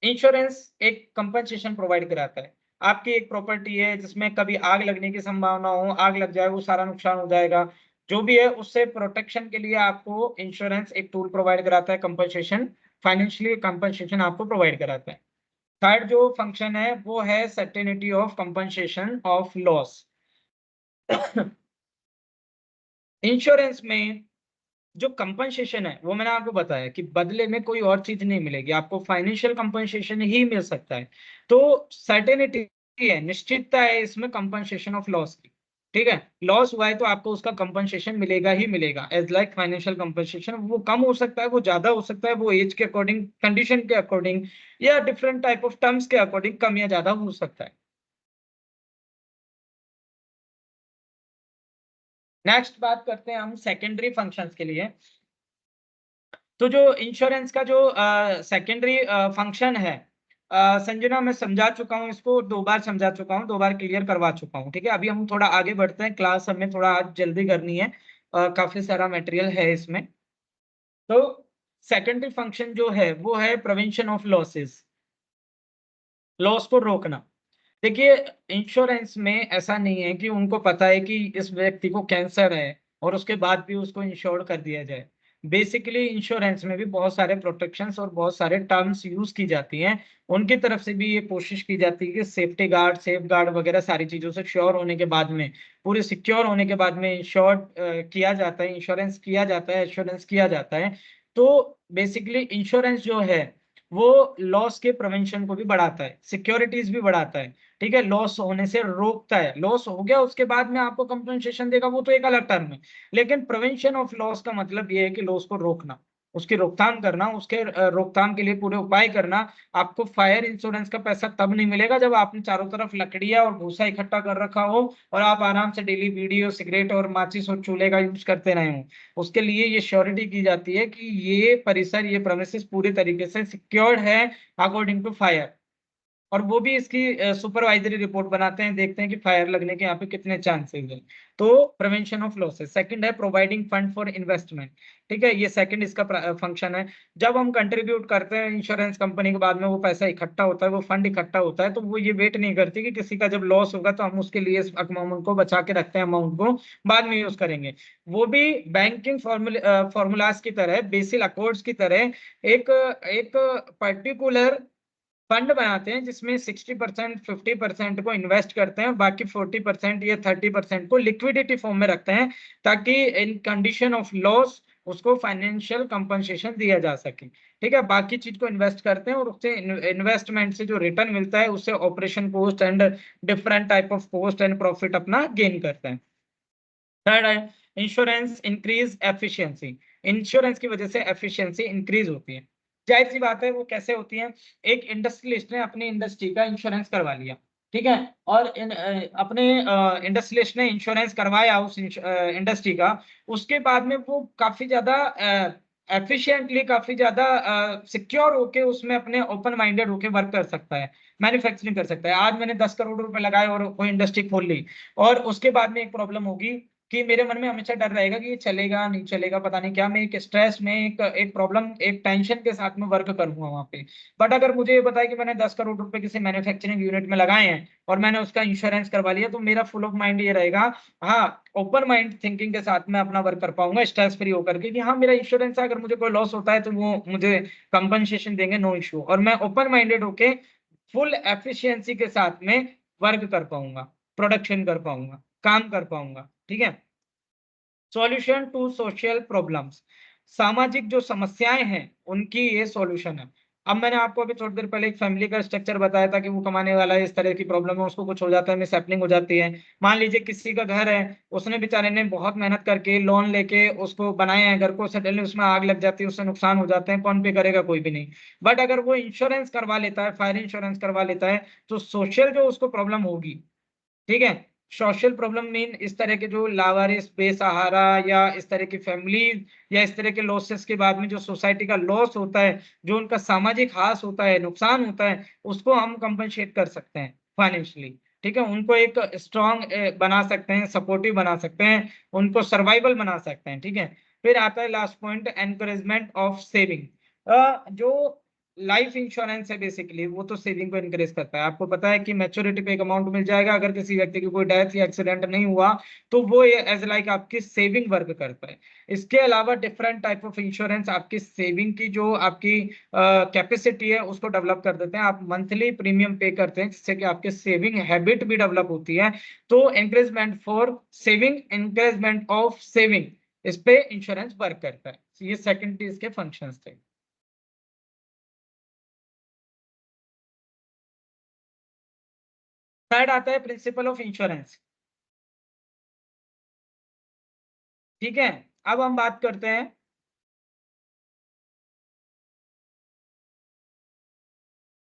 इंश्योरेंस एक कंपनसेशन प्रोवाइड कराता है। आपकी एक प्रॉपर्टी है जिसमें कभी आग लगने की संभावना हो, आग लग जाए, वो सारा नुकसान हो जाएगा, जो भी है उससे प्रोटेक्शन के लिए आपको इंश्योरेंस एक टूल प्रोवाइड कराता है, कंपनसेशन, फाइनेंशियली कंपनसेशन आपको प्रोवाइड कराता है। थर्ड जो फंक्शन है वो है certainty of compensation of loss. Insurance में जो कंपनसेशन है वो मैंने आपको बताया कि बदले में कोई और चीज नहीं मिलेगी, आपको फाइनेंशियल कंपनसेशन ही मिल सकता है। तो सर्टेनिटी है, निश्चितता है इसमें कंपनसेशन ऑफ लॉस की। ठीक है, लॉस हुआ है तो आपको उसका कंपनसेशन मिलेगा ही मिलेगा, एज लाइक फाइनेंशियल कंपनसेशन। वो कम हो सकता है, वो ज्यादा हो सकता है, वो एज के अकॉर्डिंग, कंडीशन के अकॉर्डिंग, या डिफरेंट टाइप ऑफ टर्म्स के अकॉर्डिंग कम या ज्यादा हो सकता है। नेक्स्ट बात करते हैं हम सेकेंडरी फंक्शंस के लिए। तो जो इंश्योरेंस का जो सेकेंडरी फंक्शन है, संजना मैं समझा चुका हूँ इसको, 2 बार समझा चुका हूँ, 2 बार क्लियर करवा चुका हूँ। ठीक है, अभी हम थोड़ा आगे बढ़ते हैं, क्लास हमें थोड़ा आज जल्दी करनी है, काफी सारा मटेरियल है इसमें। तो सेकेंडरी फंक्शन जो है वो है प्रिवेंशन ऑफ लॉसेस, लॉस को रोकना। देखिए, इंश्योरेंस में ऐसा नहीं है कि उनको पता है कि इस व्यक्ति को कैंसर है और उसके बाद भी उसको इंश्योर कर दिया जाए। बेसिकली इंश्योरेंस में भी बहुत सारे प्रोटेक्शंस और बहुत सारे टर्म्स यूज की जाती हैं। उनकी तरफ से भी ये कोशिश की जाती है कि सेफ्टी गार्ड, सेफ गार्ड वगैरह सारी चीजों से श्योर होने के बाद में, पूरे सिक्योर होने के बाद में इंश्योर किया जाता है, इंश्योरेंस किया जाता है, एश्योरेंस किया जाता है। तो बेसिकली इंश्योरेंस जो है वो लॉस के प्रिवेंशन को भी बढ़ाता है, सिक्योरिटीज भी बढ़ाता है। ठीक है, लॉस होने से रोकता है, लॉस हो गया उसके बाद में आपको कंपनसेशन देगा वो तो एक अलग टर्म है, लेकिन प्रिवेंशन ऑफ लॉस का मतलब ये है कि लॉस को रोकना। उसकी रोकथाम करना, उसके रोकथाम के लिए पूरे उपाय करना। आपको फायर इंश्योरेंस का पैसा तब नहीं मिलेगा जब आपने चारों तरफ लकड़ियां और भूसा इकट्ठा कर रखा हो और आप आराम से डेली बीड़ी सिगरेट और माचिस और चूल्हे का यूज करते रहे हो। उसके लिए ये श्योरिटी की जाती है कि ये परिसर, ये प्रेमिसेस पूरी तरीके से सिक्योर्ड है अकॉर्डिंग टू फायर। और वो भी इसकी सुपरवाइजरी रिपोर्ट बनाते हैं, देखते हैं कि फायर लगने के यहाँ पे कितने चांसेस हैं। तो प्रिवेंशन ऑफ लॉसेस। सेकंड है प्रोवाइडिंग फंड फॉर इन्वेस्टमेंट। ठीक है, ये सेकंड इसका फंक्शन है। जब हम कंट्रीब्यूट करते हैं इंश्योरेंस कंपनी के, बाद में वो पैसा इकट्ठा होता है, वो फंड इकट्ठा होता है, तो वो ये वेट नहीं करती कि किसी का जब लॉस होगा तो हम उसके लिए इस अमाउंट को बचा के रखते हैं, अमाउंट को बाद में यूज करेंगे। वो भी बैंकिंग फॉर्मूलाज की तरह, बेसिल अकॉर्ड्स की तरह एक एक पर्टिकुलर फंड बनाते हैं जिसमें 60% 50% को इन्वेस्ट करते हैं और बाकी 40% या 30% को लिक्विडिटी फॉर्म में रखते हैं, ताकि इन कंडीशन ऑफ लॉस उसको फाइनेंशियल कंपनसेशन दिया जा सके। ठीक है, बाकी चीज को इन्वेस्ट करते हैं और उससे इन्वेस्टमेंट से जो रिटर्न मिलता है उससे operation cost and different type of cost and profit अपना गेन करते हैं। थर्ड है इंश्योरेंस इंक्रीज एफिशिएंसी। इंश्योरेंस की वजह से एफिशिएंसी इंक्रीज होती है। जाहिर सी बात है, वो कैसे होती है? एक इंडस्ट्रियलिस्ट ने अपनी इंडस्ट्री का इंश्योरेंस करवा लिया, ठीक है, और अपने इंडस्ट्रियलिस्ट ने इंश्योरेंस करवाया उस इंडस्ट्री का। उसके बाद में वो काफी ज्यादा एफिशिएंटली, काफी ज्यादा सिक्योर होके उसमें अपने ओपन माइंडेड होके वर्क कर सकता है, मैन्युफैक्चरिंग कर सकता है। आज मैंने 10 करोड़ रुपए लगाए और कोई इंडस्ट्री खोल ली, और उसके बाद में एक प्रॉब्लम होगी कि मेरे मन में हमेशा डर रहेगा कि ये चलेगा नहीं चलेगा, पता नहीं क्या, मैं एक स्ट्रेस में, एक प्रॉब्लम, एक टेंशन के साथ में वर्क करूंगा वहां पे। बट अगर मुझे ये पता है कि मैंने 10 करोड़ रुपए किसी मैन्युफैक्चरिंग यूनिट में लगाए हैं और मैंने उसका इंश्योरेंस करवा लिया, तो मेरा फुल ऑफ माइंड ये रहेगा, हाँ, ओपन माइंड थिंकिंग के साथ में अपना वर्क कर पाऊंगा स्ट्रेस फ्री होकर के, कि हाँ मेरा इंश्योरेंस है, अगर मुझे कोई लॉस होता है तो वो मुझे कंपनसेशन देंगे, नो इश्यू। और मैं ओपन माइंडेड होके फुल एफिशिएंसी के साथ में वर्क कर पाऊंगा, प्रोडक्शन कर पाऊंगा, काम कर पाऊंगा। ठीक है, सॉल्यूशन टू सोशल प्रॉब्लम्स। सामाजिक जो समस्याएं हैं उनकी ये सॉल्यूशन है। अब मैंने आपको अभी थोड़ी देर पहले एक फैमिली का स्ट्रक्चर बताया था कि वो कमाने वाला है, इस तरह की प्रॉब्लम है, उसको कुछ हो जाता है, मिसहैपनिंग हो जाती है। मान लीजिए किसी का घर है, उसने बेचारे ने बहुत मेहनत करके लोन लेके उसको बनाया है घर को, सडनली उसमें आग लग जाती है, उससे नुकसान हो जाते हैं, कौन पे करेगा? कोई भी नहीं। बट अगर वो इंश्योरेंस करवा लेता है, फायर इंश्योरेंस करवा लेता है, तो सोशल जो उसको प्रॉब्लम होगी, ठीक है, सोशल प्रॉब्लम मीन इस तरह के जो लावारिस, बेसहारा, या इस तरह की फैमिली, या इस तरह के लॉसेस के बाद में जो सोसाइटी का लॉस होता है, जो उनका सामाजिक हास होता है, नुकसान होता है, उसको हम कंपनसेट कर सकते हैं फाइनेंशियली। ठीक है, उनको एक स्ट्रॉन्ग बना सकते हैं, सपोर्टिव बना सकते हैं, उनको सर्वाइवल बना सकते हैं। ठीक है, फिर आता है last point, encouragement of saving. जो लाइफ इंश्योरेंस है बेसिकली, वो तो सेविंग को इनकरेज करता है। आपको पता है कि मैच्योरिटी पे एक अमाउंट मिल जाएगा, अगर किसी व्यक्ति की कोई डेथ या एक्सीडेंट नहीं हुआ तो वो ये एज लाइक आपकी सेविंग वर्क करता है। इसके अलावा डिफरेंट टाइप ऑफ इंश्योरेंस आपकी सेविंग की जो आपकी कैपेसिटी है उसको डेवलप कर देते हैं। आप मंथली प्रीमियम पे करते हैं जिससे कि आपके सेविंग हैबिट भी डेवलप होती है। तो encouragement for saving, encouragement of saving, इस पे इंश्योरेंस वर्क करता है। ये सेकंड इसके फंक्शंस थे। थर्ड आता है प्रिंसिपल ऑफ इंश्योरेंस। ठीक है, अब हम बात करते हैं,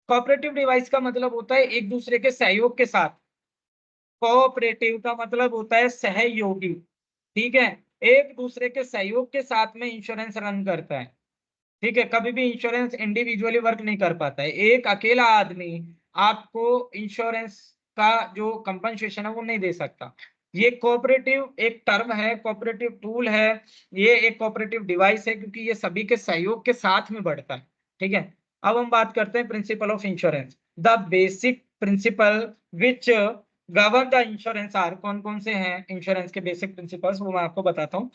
कोऑपरेटिव डिवाइस का मतलब होता है एक दूसरे के सहयोग के साथ। कोऑपरेटिव का मतलब होता है सहयोगी। ठीक है, एक दूसरे के सहयोग के साथ में इंश्योरेंस रन करता है। ठीक है, कभी भी इंश्योरेंस इंडिविजुअली वर्क नहीं कर पाता है। एक अकेला आदमी आपको इंश्योरेंस का जो कंपनसेशन है वो नहीं दे सकता। ये कोऑपरेटिव एक टर्म है, कोऑपरेटिव टूल है, ये एक कोऑपरेटिव डिवाइस है, क्योंकि ये सभी के सहयोग के साथ में बढ़ता है। ठीक है, अब हम बात करते हैं principle of insurance. The basic principle which govern the insurance are, कौन कौन से हैं इंश्योरेंस के बेसिक प्रिंसिपल्स, वो मैं आपको बताता हूँ।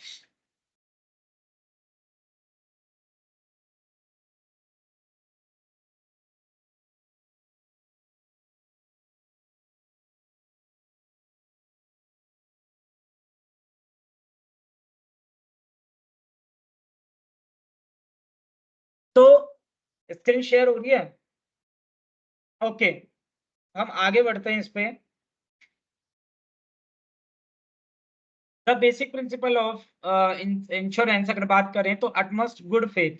तो स्क्रीन शेयर हो रही है? ओके, हम आगे बढ़ते हैं इस पे। The basic principal of insurance अगर बात करें तो अटमोस्ट गुड फेथ,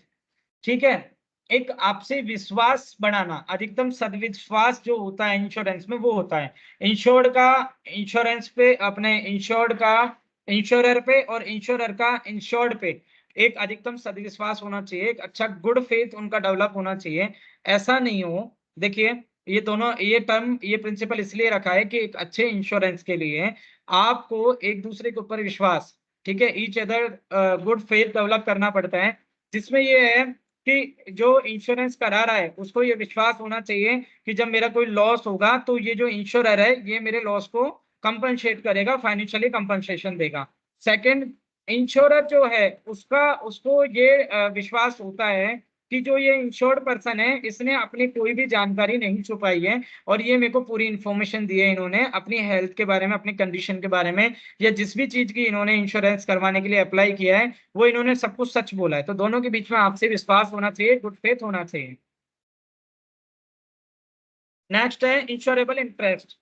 ठीक है, एक आपसे विश्वास बढ़ाना, अधिकतम सदविश्वास जो होता है इंश्योरेंस में वो होता है इंश्योर्ड का इंश्योरेंस पे, अपने इंश्योर्ड का इंश्योरर पे और इंश्योरर का इंश्योर्ड पे एक अधिकतम सदविश्वास होना चाहिए, एक अच्छा गुड फेथ उनका डेवलप होना चाहिए। ऐसा नहीं हो, देखिए ये दोनों ये टर्म ये प्रिंसिपल इसलिए रखा है कि एक अच्छे इंश्योरेंस के लिए आपको एक दूसरे के ऊपर विश्वास, ठीक है, each other good faith develop करना पड़ता है, जिसमें ये है कि जो इंश्योरेंस करा रहा है उसको ये विश्वास होना चाहिए कि जब मेरा कोई लॉस होगा तो ये जो इंश्योरर है ये मेरे लॉस को कंपनसेट करेगा, फाइनेंशियली कंपनसेशन देगा। सेकंड, इंश्योरर जो है उसका उसको ये विश्वास होता है कि जो ये इंश्योर्ड पर्सन है इसने अपनी कोई भी जानकारी नहीं छुपाई है और ये मेरे को पूरी इंफॉर्मेशन दी है इन्होंने अपनी हेल्थ के बारे में, अपनी कंडीशन के बारे में, या जिस भी चीज की इन्होंने इंश्योरेंस करवाने के लिए अप्लाई किया है वो इन्होंने सब कुछ सच बोला है। तो दोनों के बीच में आपसे विश्वास होना चाहिए, गुड फेथ होना चाहिए। नेक्स्ट है इंश्योरेबल इंटरेस्ट।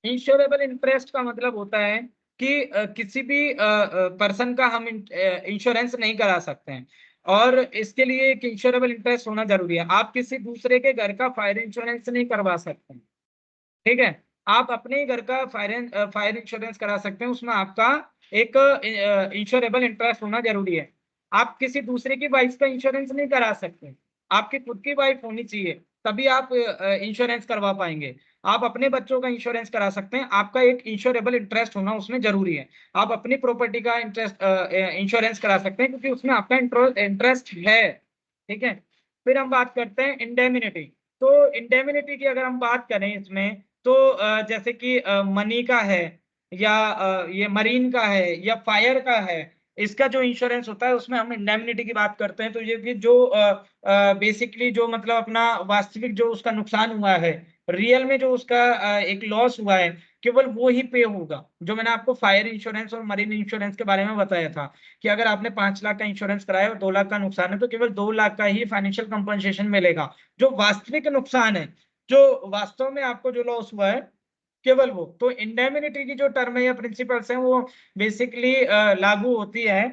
इंश्योरेबल इंटरेस्ट का मतलब होता है कि किसी भी पर्सन का हम इंश्योरेंस नहीं करा सकते हैं और इसके लिए एक इंश्योरेबल इंटरेस्ट होना जरूरी है। आप किसी दूसरे के घर का फायर इंश्योरेंस नहीं करवा सकते हैं, ठीक है, आप अपने ही घर का फायर इंश्योरेंस करा सकते हैं, उसमें आपका एक इंश्योरेबल इंटरेस्ट होना जरूरी है। आप किसी दूसरे की वाइफ का इंश्योरेंस नहीं करा सकते, आपकी खुद की वाइफ होनी चाहिए तभी आप इंश्योरेंस करवा पाएंगे। आप अपने बच्चों का इंश्योरेंस करा सकते हैं, आपका एक इंश्योरेबल इंटरेस्ट होना उसमें जरूरी है। आप अपनी प्रॉपर्टी का इंश्योरेंस करा सकते हैं क्योंकि उसमें आपका इंटरेस्ट है, ठीक है। फिर हम बात करते हैं इंडेमिनिटी। तो इंडेमिनिटी की अगर हम बात करें इसमें तो जैसे कि मनी का है या ये मरीन का है या फायर का है, इसका जो इंश्योरेंस होता है उसमें हम इंडेमनिटी की बात करते हैं। तो ये कि जो बेसिकली जो मतलब अपना वास्तविक जो उसका नुकसान हुआ है, रियल में जो उसका एक लॉस हुआ है, केवल वो ही पे होगा। जो मैंने आपको फायर इंश्योरेंस और मरीन इंश्योरेंस के बारे में बताया था कि अगर आपने 5 लाख का इंश्योरेंस कराया और 2 लाख का नुकसान है तो केवल 2 लाख का ही फाइनेंशियल कंपनसेशन मिलेगा। जो वास्तविक नुकसान है, जो वास्तव में आपको जो लॉस हुआ है, केवल वो। तो इंडेमिनिटी की जो टर्म है या प्रिंसिपल्स हैं वो बेसिकली लागू होती है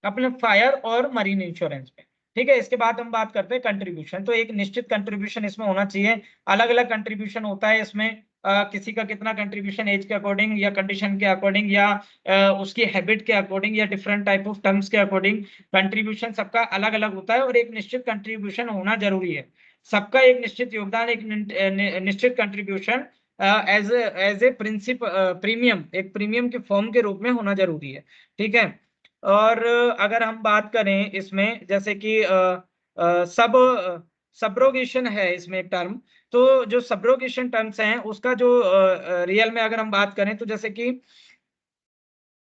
अपने फायर और मरीन इंश्योरेंस पे, ठीक है। इसके बाद हम बात करते हैं कंट्रीब्यूशन। तो एक निश्चित कंट्रीब्यूशन इसमें होना चाहिए। अलग अलग कंट्रीब्यूशन होता है इसमें, किसी का कितना कंट्रीब्यूशन एज के अकॉर्डिंग या कंडीशन के अकॉर्डिंग या उसकी हैबिट के अकॉर्डिंग या डिफरेंट टाइप ऑफ टर्म्स के अकॉर्डिंग कंट्रीब्यूशन सबका अलग अलग होता है और एक निश्चित कंट्रीब्यूशन होना जरूरी है। सबका एक निश्चित योगदान, एक निश्चित contribution as as a principle premium, एक प्रीमियम के फॉर्म के रूप में होना जरूरी है, ठीक है। और अगर हम बात करें इसमें जैसे कि सब सब्रोगेशन है इसमें एक टर्म। तो जो सब्रोगेशन टर्म्स हैं उसका जो रियल में अगर हम बात करें तो जैसे कि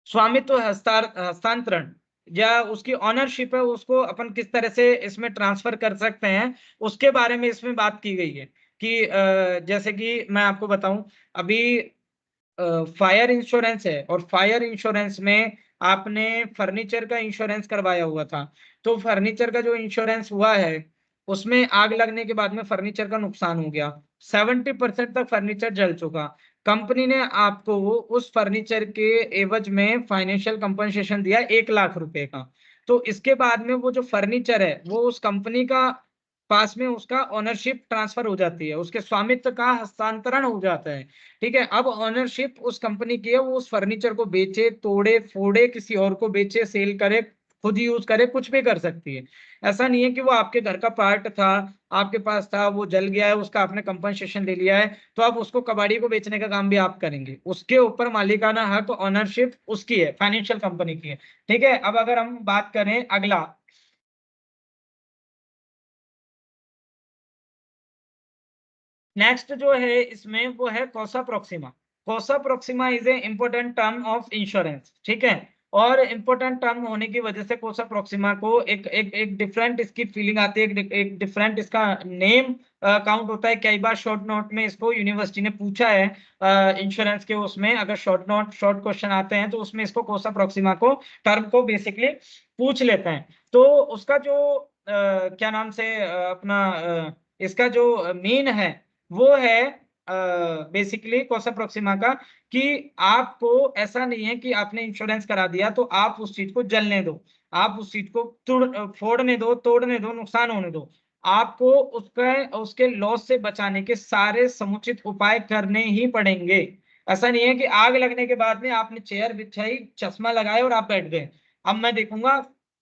स्वामित्व हस्तांतरण या उसकी ऑनरशिप है उसको अपन किस तरह से इसमें ट्रांसफर कर सकते हैं, उसके बारे में इसमें बात की गई है कि जैसे कि मैं आपको बताऊं, अभी फायर इंश्योरेंस है और फायर इंश्योरेंस में आपने फर्नीचर का इंश्योरेंस करवाया हुआ था। तो फर्नीचर का जो इंश्योरेंस हुआ है उसमें आग लगने के बाद में फर्नीचर का नुकसान हो गया, 70% तक फर्नीचर जल चुका। कंपनी ने आपको उस फर्नीचर के एवज में फाइनेंशियल कंपनसेशन दिया 1 लाख रुपए का। तो इसके बाद में वो जो फर्नीचर है वो उस कंपनी का पास में उसका ओनरशिप ट्रांसफर हो जाती है, उसके स्वामित्व का हस्तांतरण हो जाता है, ठीक है। अब ओनरशिप उस कंपनी की है, वो उस फर्नीचर को बेचे, तोड़े फोड़े, किसी और को बेचे, सेल करे, खुद यूज करे, कुछ भी कर सकती है। ऐसा नहीं है कि वो आपके घर का पार्ट था, आपके पास था, वो जल गया है, उसका आपने कंपनसेशन ले लिया है तो आप उसको कबाड़ी को बेचने का काम भी आप करेंगे, उसके ऊपर मालिकाना हक, ओनरशिप उसकी है, फाइनेंशियल कंपनी की है, ठीक है। अब अगर हम बात करें अगला, नेक्स्ट जो है इसमें वो है कोसा प्रोक्सिमा। कोसा Proxima is a important term of insurance, ठीक है। और इंपॉर्टेंट टर्म होने की वजह से कोसा प्रोक्सिमा को एक एक एक डिफरेंट इसकी फीलिंग आती है, एक डिफरेंट इसका नेम काउंट होता है। कई बार शॉर्ट नोट में इसको यूनिवर्सिटी ने पूछा है इंश्योरेंस के उसमें, अगर शॉर्ट नोट शॉर्ट क्वेश्चन आते हैं तो उसमें इसको कोसा प्रोक्सिमा को टर्म को बेसिकली पूछ लेते हैं। तो उसका जो क्या नाम से अपना इसका जो मेन है वो है बेसिकली कोसा प्रोक्सिमा का, कि आपको ऐसा नहीं है कि आपने इंश्योरेंस करा दिया तो आप उस चीज को जलने दो, आप उस चीज को फोड़ने दो, तोड़ने दो, नुकसान होने दो। आपको उसके लॉस से बचाने के सारे समुचित उपाय करने ही पड़ेंगे। ऐसा नहीं है कि आग लगने के बाद में आपने चेयर बिछाई, चश्मा लगाया और आप बैठ गए, अब मैं देखूंगा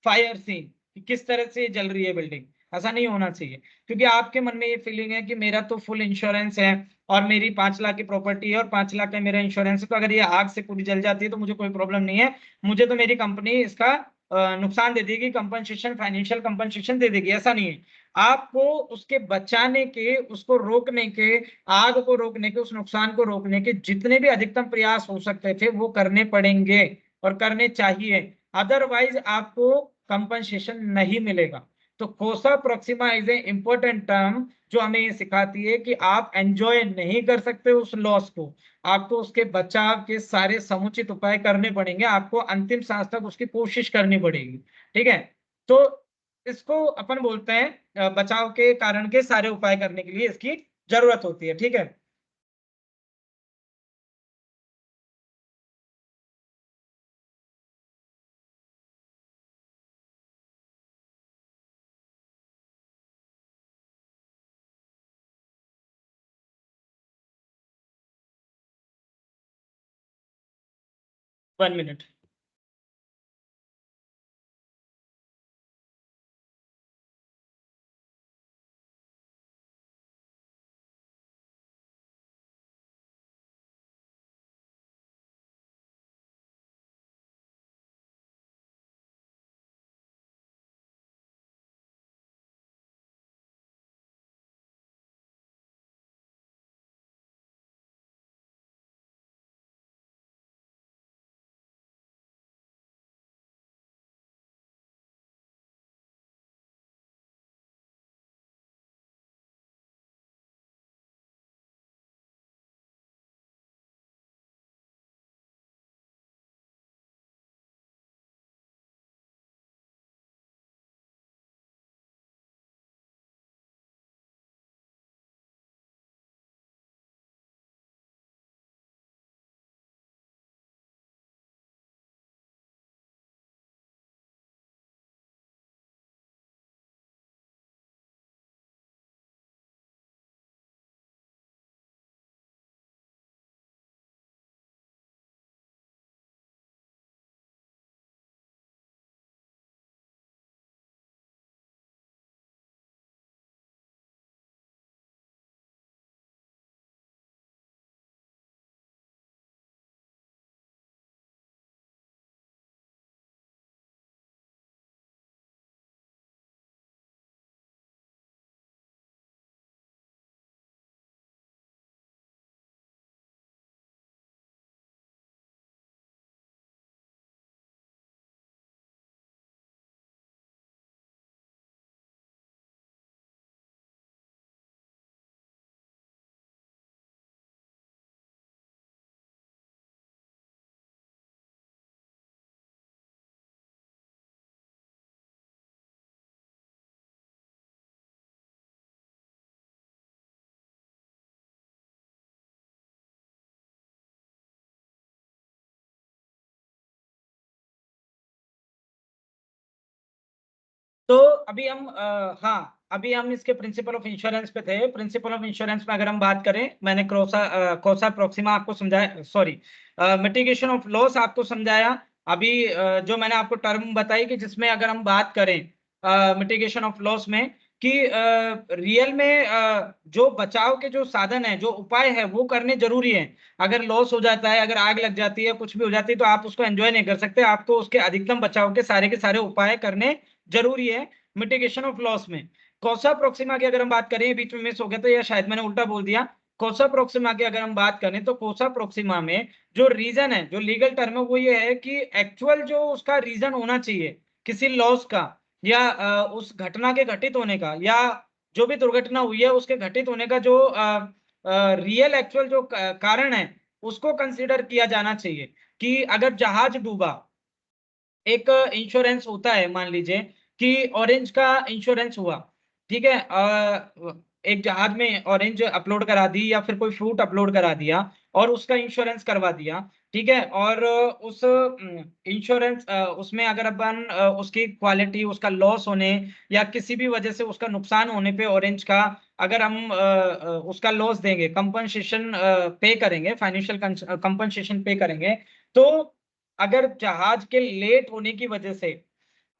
फायर सीन कि किस तरह से जल रही है बिल्डिंग। ऐसा नहीं होना चाहिए, क्योंकि आपके मन में ये फीलिंग है कि मेरा तो फुल इंश्योरेंस है और मेरी 5 लाख की प्रॉपर्टी है और 5 लाख का मेरा इंश्योरेंस है, तो अगर ये आग से पूरी जल जाती है तो मुझे कोई प्रॉब्लम नहीं है, मुझे तो मेरी कंपनी इसका नुकसान दे देगी, कंपनसेशन, फाइनेंशियल कंपनसेशन दे देगी। ऐसा नहीं है, आपको उसके बचाने के, उसको रोकने के, आग को रोकने के, उस नुकसान को रोकने के जितने भी अधिकतम प्रयास हो सकते थे वो करने पड़ेंगे और करने चाहिए, अदरवाइज आपको कंपनसेशन नहीं मिलेगा। तो कोसा Proxima is a important term जो हमें ये सिखाती है कि आप एंजॉय नहीं कर सकते उस लॉस को, आपको उसके बचाव के सारे समुचित उपाय करने पड़ेंगे, आपको अंतिम सांस तक उसकी कोशिश करनी पड़ेगी। ठीक है, तो इसको अपन बोलते हैं बचाव के कारण के सारे उपाय करने के लिए इसकी जरूरत होती है। ठीक है, 1 मिनट। तो अभी हम हाँ, अभी हम इसके प्रिंसिपल ऑफ इंश्योरेंस पे थे। प्रिंसिपल ऑफ इंश्योरेंस में अगर हम बात करें, मैंने कोसा प्रोक्सिमा आपको समझाया, सॉरी, मिटिगेशन ऑफ लॉस आपको समझाया। अभी जो मैंने आपको टर्म बताई कि जिसमें अगर हम बात करें मिटिगेशन ऑफ लॉस में, कि रियल में जो बचाव के जो साधन है, जो उपाय है, वो करने जरूरी है। अगर लॉस हो जाता है, अगर आग लग जाती है, कुछ भी हो जाती है, तो आप उसको एंजॉय नहीं कर सकते, आपको उसके अधिकतम बचाव के सारे उपाय करने जरूरी है मिटिगेशन ऑफ लॉस में। कोसा प्रोक्सिमा की अगर हम बात करें, बीच में मिस हो गया तो, या शायद मैंने उल्टा बोल दिया। कोसा प्रोक्सिमा की अगर हम बात करें तो कोसा प्रोक्सिमा में जो रीजन है, जो लीगल टर्म है, वो ये है कि एक्चुअल जो उसका रीजन होना चाहिए किसी लॉस का, या उस घटना के घटित होने का, या जो भी दुर्घटना हुई है उसके घटित होने का जो रियल एक्चुअल जो कारण है, उसको कंसिडर किया जाना चाहिए। कि अगर जहाज डूबा, एक इंश्योरेंस होता है, मान लीजिए कि ऑरेंज का इंश्योरेंस हुआ, ठीक है, एक जहाज में ऑरेंज अपलोड करा दी या फिर कोई फ्रूट अपलोड करा दिया और उसका इंश्योरेंस करवा दिया, ठीक है, और उस इंश्योरेंस उसमें अगर अपन उसकी क्वालिटी, उसका लॉस होने या किसी भी वजह से उसका नुकसान होने पे ऑरेंज का, अगर हम उसका लॉस देंगे, कंपनसेशन पे करेंगे, फाइनेंशियल कंपनसेशन पे करेंगे, तो अगर जहाज के लेट होने की वजह से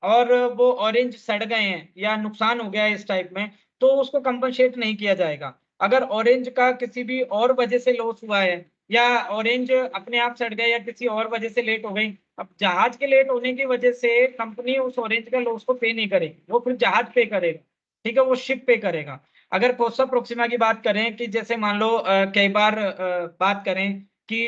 और वो ऑरेंज सड़ गए हैं या नुकसान हो गया है इस टाइप में, तो उसको कंपनसेट नहीं किया जाएगा। अगर ऑरेंज का किसी भी और वजह से लॉस हुआ है या ऑरेंज अपने आप सड़ गए या किसी और वजह से लेट हो गई, अब जहाज के लेट होने की वजह से कंपनी उस ऑरेंज का लॉस को पे नहीं करेगी, वो फिर जहाज पे करेगा, ठीक है, वो शिप पे करेगा। अगर कोस्टा प्रोक्सिमा की बात करें कि जैसे मान लो कई बार बात करें कि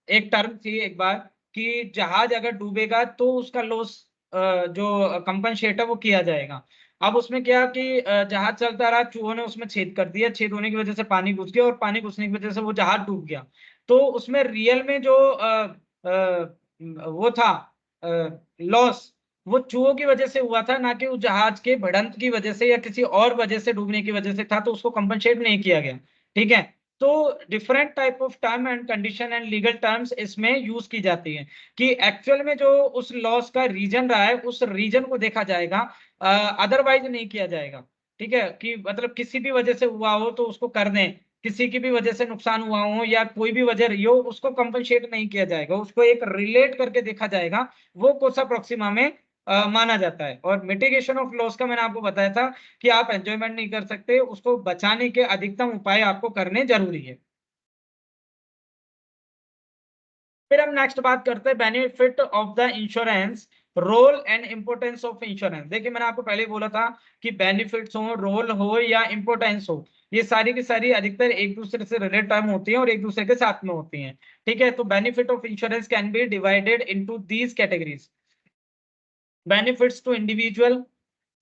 एक टर्म थी एक बार कि जहाज अगर डूबेगा तो उसका लॉस जो कंपनसेट है वो किया जाएगा। अब उसमें क्या कि जहाज चलता रहा, चूहों ने उसमें छेद कर दिया, छेद होने की वजह से पानी घुस गया और पानी घुसने की वजह से वो जहाज डूब गया। तो उसमें रियल में जो वो था लॉस, वो चूहों की वजह से हुआ था, ना कि उस जहाज के भिड़ंत की वजह से या किसी और वजह से डूबने की वजह से था, तो उसको कंपनसेट नहीं किया गया। ठीक है? तो different type of term and condition and legal terms इसमें यूज़ की जाती हैं कि एक्चुअल में जो उस लॉस का रीज़न रहा है, उस रीज़न को देखा जाएगा, अदरवाइज़ नहीं किया जाएगा। ठीक है? कि मतलब किसी भी वजह से हुआ हो तो उसको कर दें, किसी की भी वजह से नुकसान हुआ हो या कोई भी वजह रही हो, उसको कंपनसेट नहीं किया जाएगा, उसको एक रिलेट करके देखा जाएगा, वो कोसा प्रोक्सिमा में माना जाता है। और मिटिगेशन ऑफ लॉस का मैंने आपको बताया था कि आप एन्जॉयमेंट नहीं कर सकते, उसको बचाने के अधिकतम उपाय आपको करने ज़रूरी है। फिर हम नेक्स्ट बात करते हैं benefit of the insurance, role and importance of insurance. देखिए मैंने आपको पहले ही बोला था कि बेनिफिट्स हो, रोल हो या इंपोर्टेंस हो, ये सारी की सारी अधिकतर एक दूसरे से रिलेटेड टर्म होती हैं और एक दूसरे के साथ में होती हैं। ठीक है? तो benefit of insurance can be divided into these categories: benefits to individual,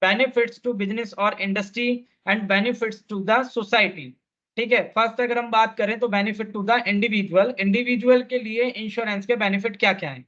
benefits to business और industry and benefits to the society. ठीक है? फर्स्ट अगर हम बात करें तो benefit to the individual, individual के लिए इंश्योरेंस के बेनिफिट क्या-क्या हैं?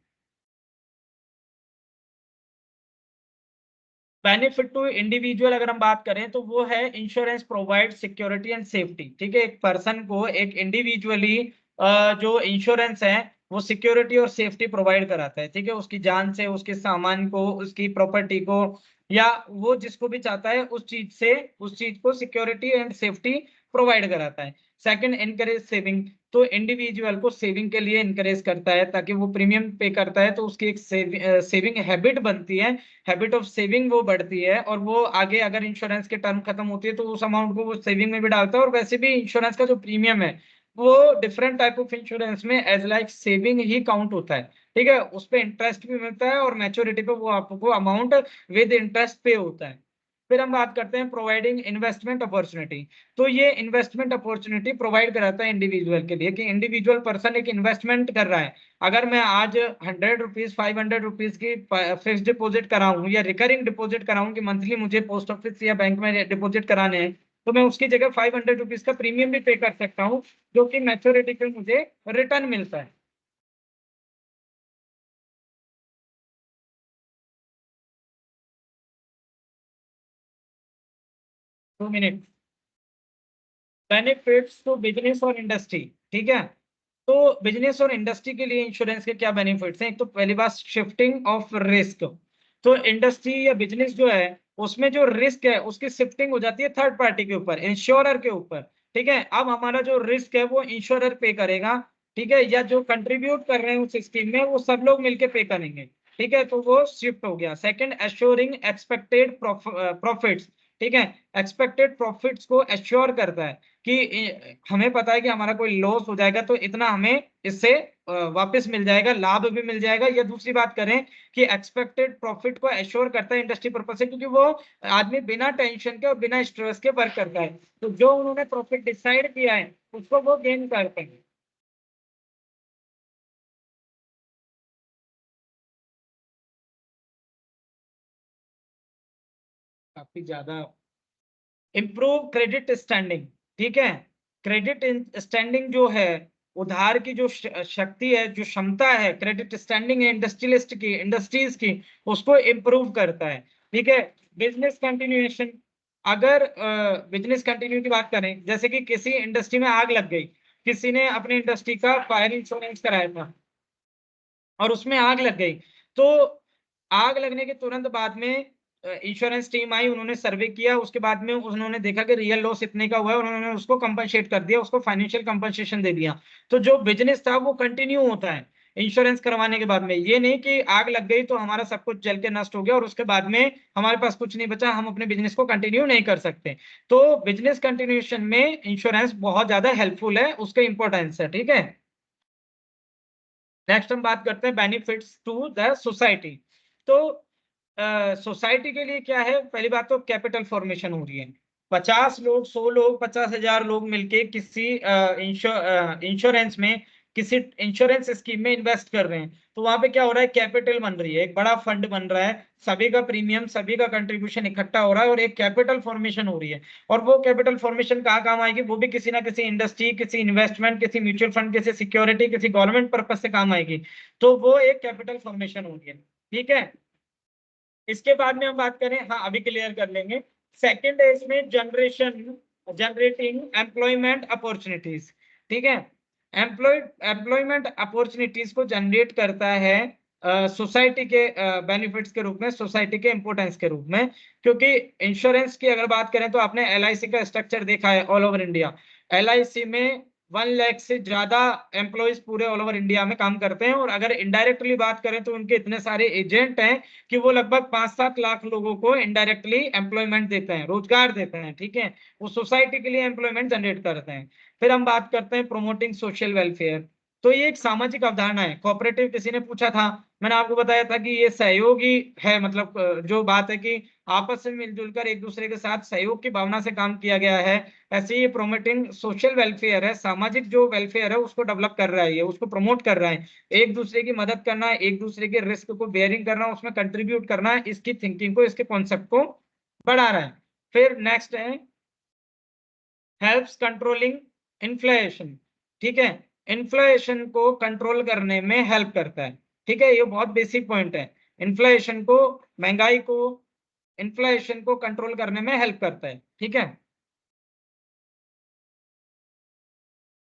बेनिफिट टू इंडिविजुअल अगर हम बात करें तो वो है insurance provide security and safety. ठीक है? एक पर्सन को एक इंडिविजुअली जो इंश्योरेंस है वो सिक्योरिटी और सेफ्टी प्रोवाइड कराता है। ठीक है? उसकी जान से, उसके सामान को, उसकी प्रॉपर्टी को या वो जिसको भी चाहता है उस चीज से, उस चीज को सिक्योरिटी एंड सेफ्टी प्रोवाइड कराता है। सेकंड, एनकरेज सेविंग, तो इंडिविजुअल को सेविंग के लिए एनकरेज करता है ताकि वो प्रीमियम पे करता है तो उसकी एक सेविंग हैबिट बनती है, हैबिट ऑफ सेविंग वो बढ़ती है और वो आगे अगर इंश्योरेंस के टर्म खत्म होती है तो उस अमाउंट को वो सेविंग में भी डालता है। और वैसे भी इंश्योरेंस का जो प्रीमियम है वो डिफरेंट टाइप ऑफ इंश्योरेंस में एज लाइक सेविंग ही काउंट होता है। ठीक है? उस पे इंटरेस्ट भी मिलता है और मैच्योरिटी पे वो आपको अमाउंट विद इंटरेस्ट पे होता है। फिर हम बात करते हैं प्रोवाइडिंग इन्वेस्टमेंट अपॉर्चुनिटी। तो ये इन्वेस्टमेंट अपॉर्चुनिटी प्रोवाइड कराता है इंडिविजुअल के लिए कि इंडिविजुअल पर्सन एक इन्वेस्टमेंट कर रहा है। अगर मैं आज 100 रुपीज 500 रुपीज की फिक्स डिपॉजिट कराऊं या रिकरिंग डिपॉजिट कराऊं कि मंथली मुझे पोस्ट ऑफिस या बैंक में डिपॉजिट कराने हैं, तो मैं उसकी जगह 500 रुपीज का प्रीमियम भी पे कर सकता हूँ, जो कि मैच्योरिटी पे मुझे रिटर्न मिलता है। 2 मिनट। बेनिफिट्स टू बिजनेस और इंडस्ट्री। ठीक है? तो बिजनेस और इंडस्ट्री के लिए इंश्योरेंस के क्या बेनिफिट्स हैं? एक तो पहली बात शिफ्टिंग ऑफ रिस्क। तो इंडस्ट्री या बिजनेस जो है उसमें जो रिस्क है उसकी शिफ्टिंग हो जाती है थर्ड पार्टी के ऊपर, इंश्योरर के ऊपर। ठीक है? अब हमारा जो रिस्क है वो इंश्योरर पे करेगा। ठीक है? या जो कंट्रीब्यूट कर रहे हैं उस स्कीम में वो सब लोग मिलके पे करेंगे। ठीक है? तो वो शिफ्ट हो गया। Second, assuring expected profits. ठीक है? एक्सपेक्टेड प्रॉफिट्स को एश्योर करता है कि हमें पता है कि हमारा कोई लॉस हो जाएगा तो इतना हमें इससे वापस मिल जाएगा, लाभ भी मिल जाएगा। या दूसरी बात करें कि एक्सपेक्टेड प्रॉफिट को एश्योर करता है इंडस्ट्री पर्पज से, क्योंकि वो आदमी बिना टेंशन के और बिना स्ट्रेस के वर्क करता है। तो जो उन्होंने प्रॉफिट डिसाइड किया है उसको वो गेन करते हैं। काफी ज्यादा इम्प्रूव क्रेडिट स्टैंडिंग। ठीक है? क्रेडिट स्टैंडिंग जो है, उधार की जो शक्ति है, जो क्षमता है, क्रेडिट स्टैंडिंग है इंडस्ट्रियलिस्ट की, इंडस्ट्रीज की, उसको इम्प्रूव करता है। ठीक है? बिजनेस कंटिन्यूएशन, अगर बिजनेस कंटिन्यू की बात करें, जैसे कि किसी इंडस्ट्री में आग लग गई, किसी ने अपनी इंडस्ट्री का फायर इंश्योरेंस कराया था और उसमें आग लग गई, तो आग लगने के तुरंत बाद में इंश्योरेंस टीम आई, उन्होंने सर्वे किया, उसके बाद में उन्होंने देखा कि रियल लॉस इतने का हुआ है और उन्होंने उसको कंपनसेट कर दिया, उसको फाइनेंशियल कंपनसेशन दे दिया। तो जो बिजनेस था वो कंटिन्यू होता है इंश्योरेंस करवाने के बाद में। ये नहीं कि आग लग गई तो हमारा सब कुछ जल के नष्ट हो गया और उसके बाद में हमारे पास कुछ नहीं बचा, हम अपने बिजनेस को कंटिन्यू नहीं कर सकते। तो बिजनेस कंटिन्यूएशन में इंश्योरेंस बहुत ज्यादा हेल्पफुल है, उसका इंपॉर्टेंस है, ठीक है। नेक्स्ट हम बात करते हैं बेनिफिट्स टू द सोसाइटी। तो सोसाइटी के लिए क्या है, पहली बात तो कैपिटल फॉर्मेशन हो रही है। 50 लोग, 100 लोग, 50,000 लोग मिलके किसी इंश्योरेंस में, किसी इंश्योरेंस स्कीम में इन्वेस्ट कर रहे हैं, तो वहां पे क्या हो रहा है, कैपिटल बन रही है, एक बड़ा फंड बन रहा है, सभी का प्रीमियम, सभी का कंट्रीब्यूशन इकट्ठा हो रहा है और एक कैपिटल फॉर्मेशन हो रही है। और वो कैपिटल फॉर्मेशन कहाँ काम आएगी, वो भी किसी ना किसी इंडस्ट्री, किसी इन्वेस्टमेंट, किसी म्यूचुअल फंड, किसी सिक्योरिटी, किसी गवर्नमेंट पर्पज से काम आएगी। तो वो एक कैपिटल फॉर्मेशन होगी, ठीक है। इसके बाद में हम बात करें, हाँ अभी क्लियर कर लेंगे। सेकंड है इसमें जनरेटिंग एम्प्लॉयमेंट अपॉर्चुनिटीज, ठीक है। एम्प्लॉयमेंट अपॉर्चुनिटीज को जनरेट करता है सोसाइटी के बेनिफिट्स के रूप में, सोसाइटी के इंपोर्टेंस के रूप में। क्योंकि इंश्योरेंस की अगर बात करें तो आपने एलआईसी का स्ट्रक्चर देखा है ऑल ओवर इंडिया। एलआईसी में 1 लाख से ज्यादा एम्प्लॉयज पूरे ऑल ओवर इंडिया में काम करते हैं, और अगर इनडायरेक्टली बात करें तो उनके इतने सारे एजेंट हैं कि वो लगभग 5-7 लाख लोगों को इनडायरेक्टली एम्प्लॉयमेंट देते हैं, रोजगार देते हैं, ठीक है। वो सोसाइटी के लिए एम्प्लॉयमेंट जनरेट करते हैं। फिर हम बात करते हैं प्रोमोटिंग सोशल वेलफेयर। तो ये एक सामाजिक अवधारणा है। कोऑपरेटिव किसी ने पूछा था, मैंने आपको बताया था कि ये सहयोगी है, मतलब जो बात है कि आपस में मिलजुल कर एक दूसरे के साथ सहयोग की भावना से काम किया गया है। ऐसे ही प्रोमोटिंग सोशल वेलफेयर है, सामाजिक जो वेलफेयर है उसको डेवलप कर रहा है, ये उसको प्रमोट कर रहा है। एक दूसरे की मदद करना है, एक दूसरे के रिस्क को बेयरिंग करना, उसमें कंट्रीब्यूट करना है, इसकी थिंकिंग को, इसके कॉन्सेप्ट को बढ़ा रहा है। फिर नेक्स्ट है हेल्प्स कंट्रोलिंग इन्फ्लेशन, ठीक है। इन्फ्लेशन को कंट्रोल करने में हेल्प करता है, ठीक है। ये बहुत बेसिक पॉइंट है। इन्फ्लेशन को, महंगाई को, इन्फ्लेशन को कंट्रोल करने में हेल्प करता है, ठीक है।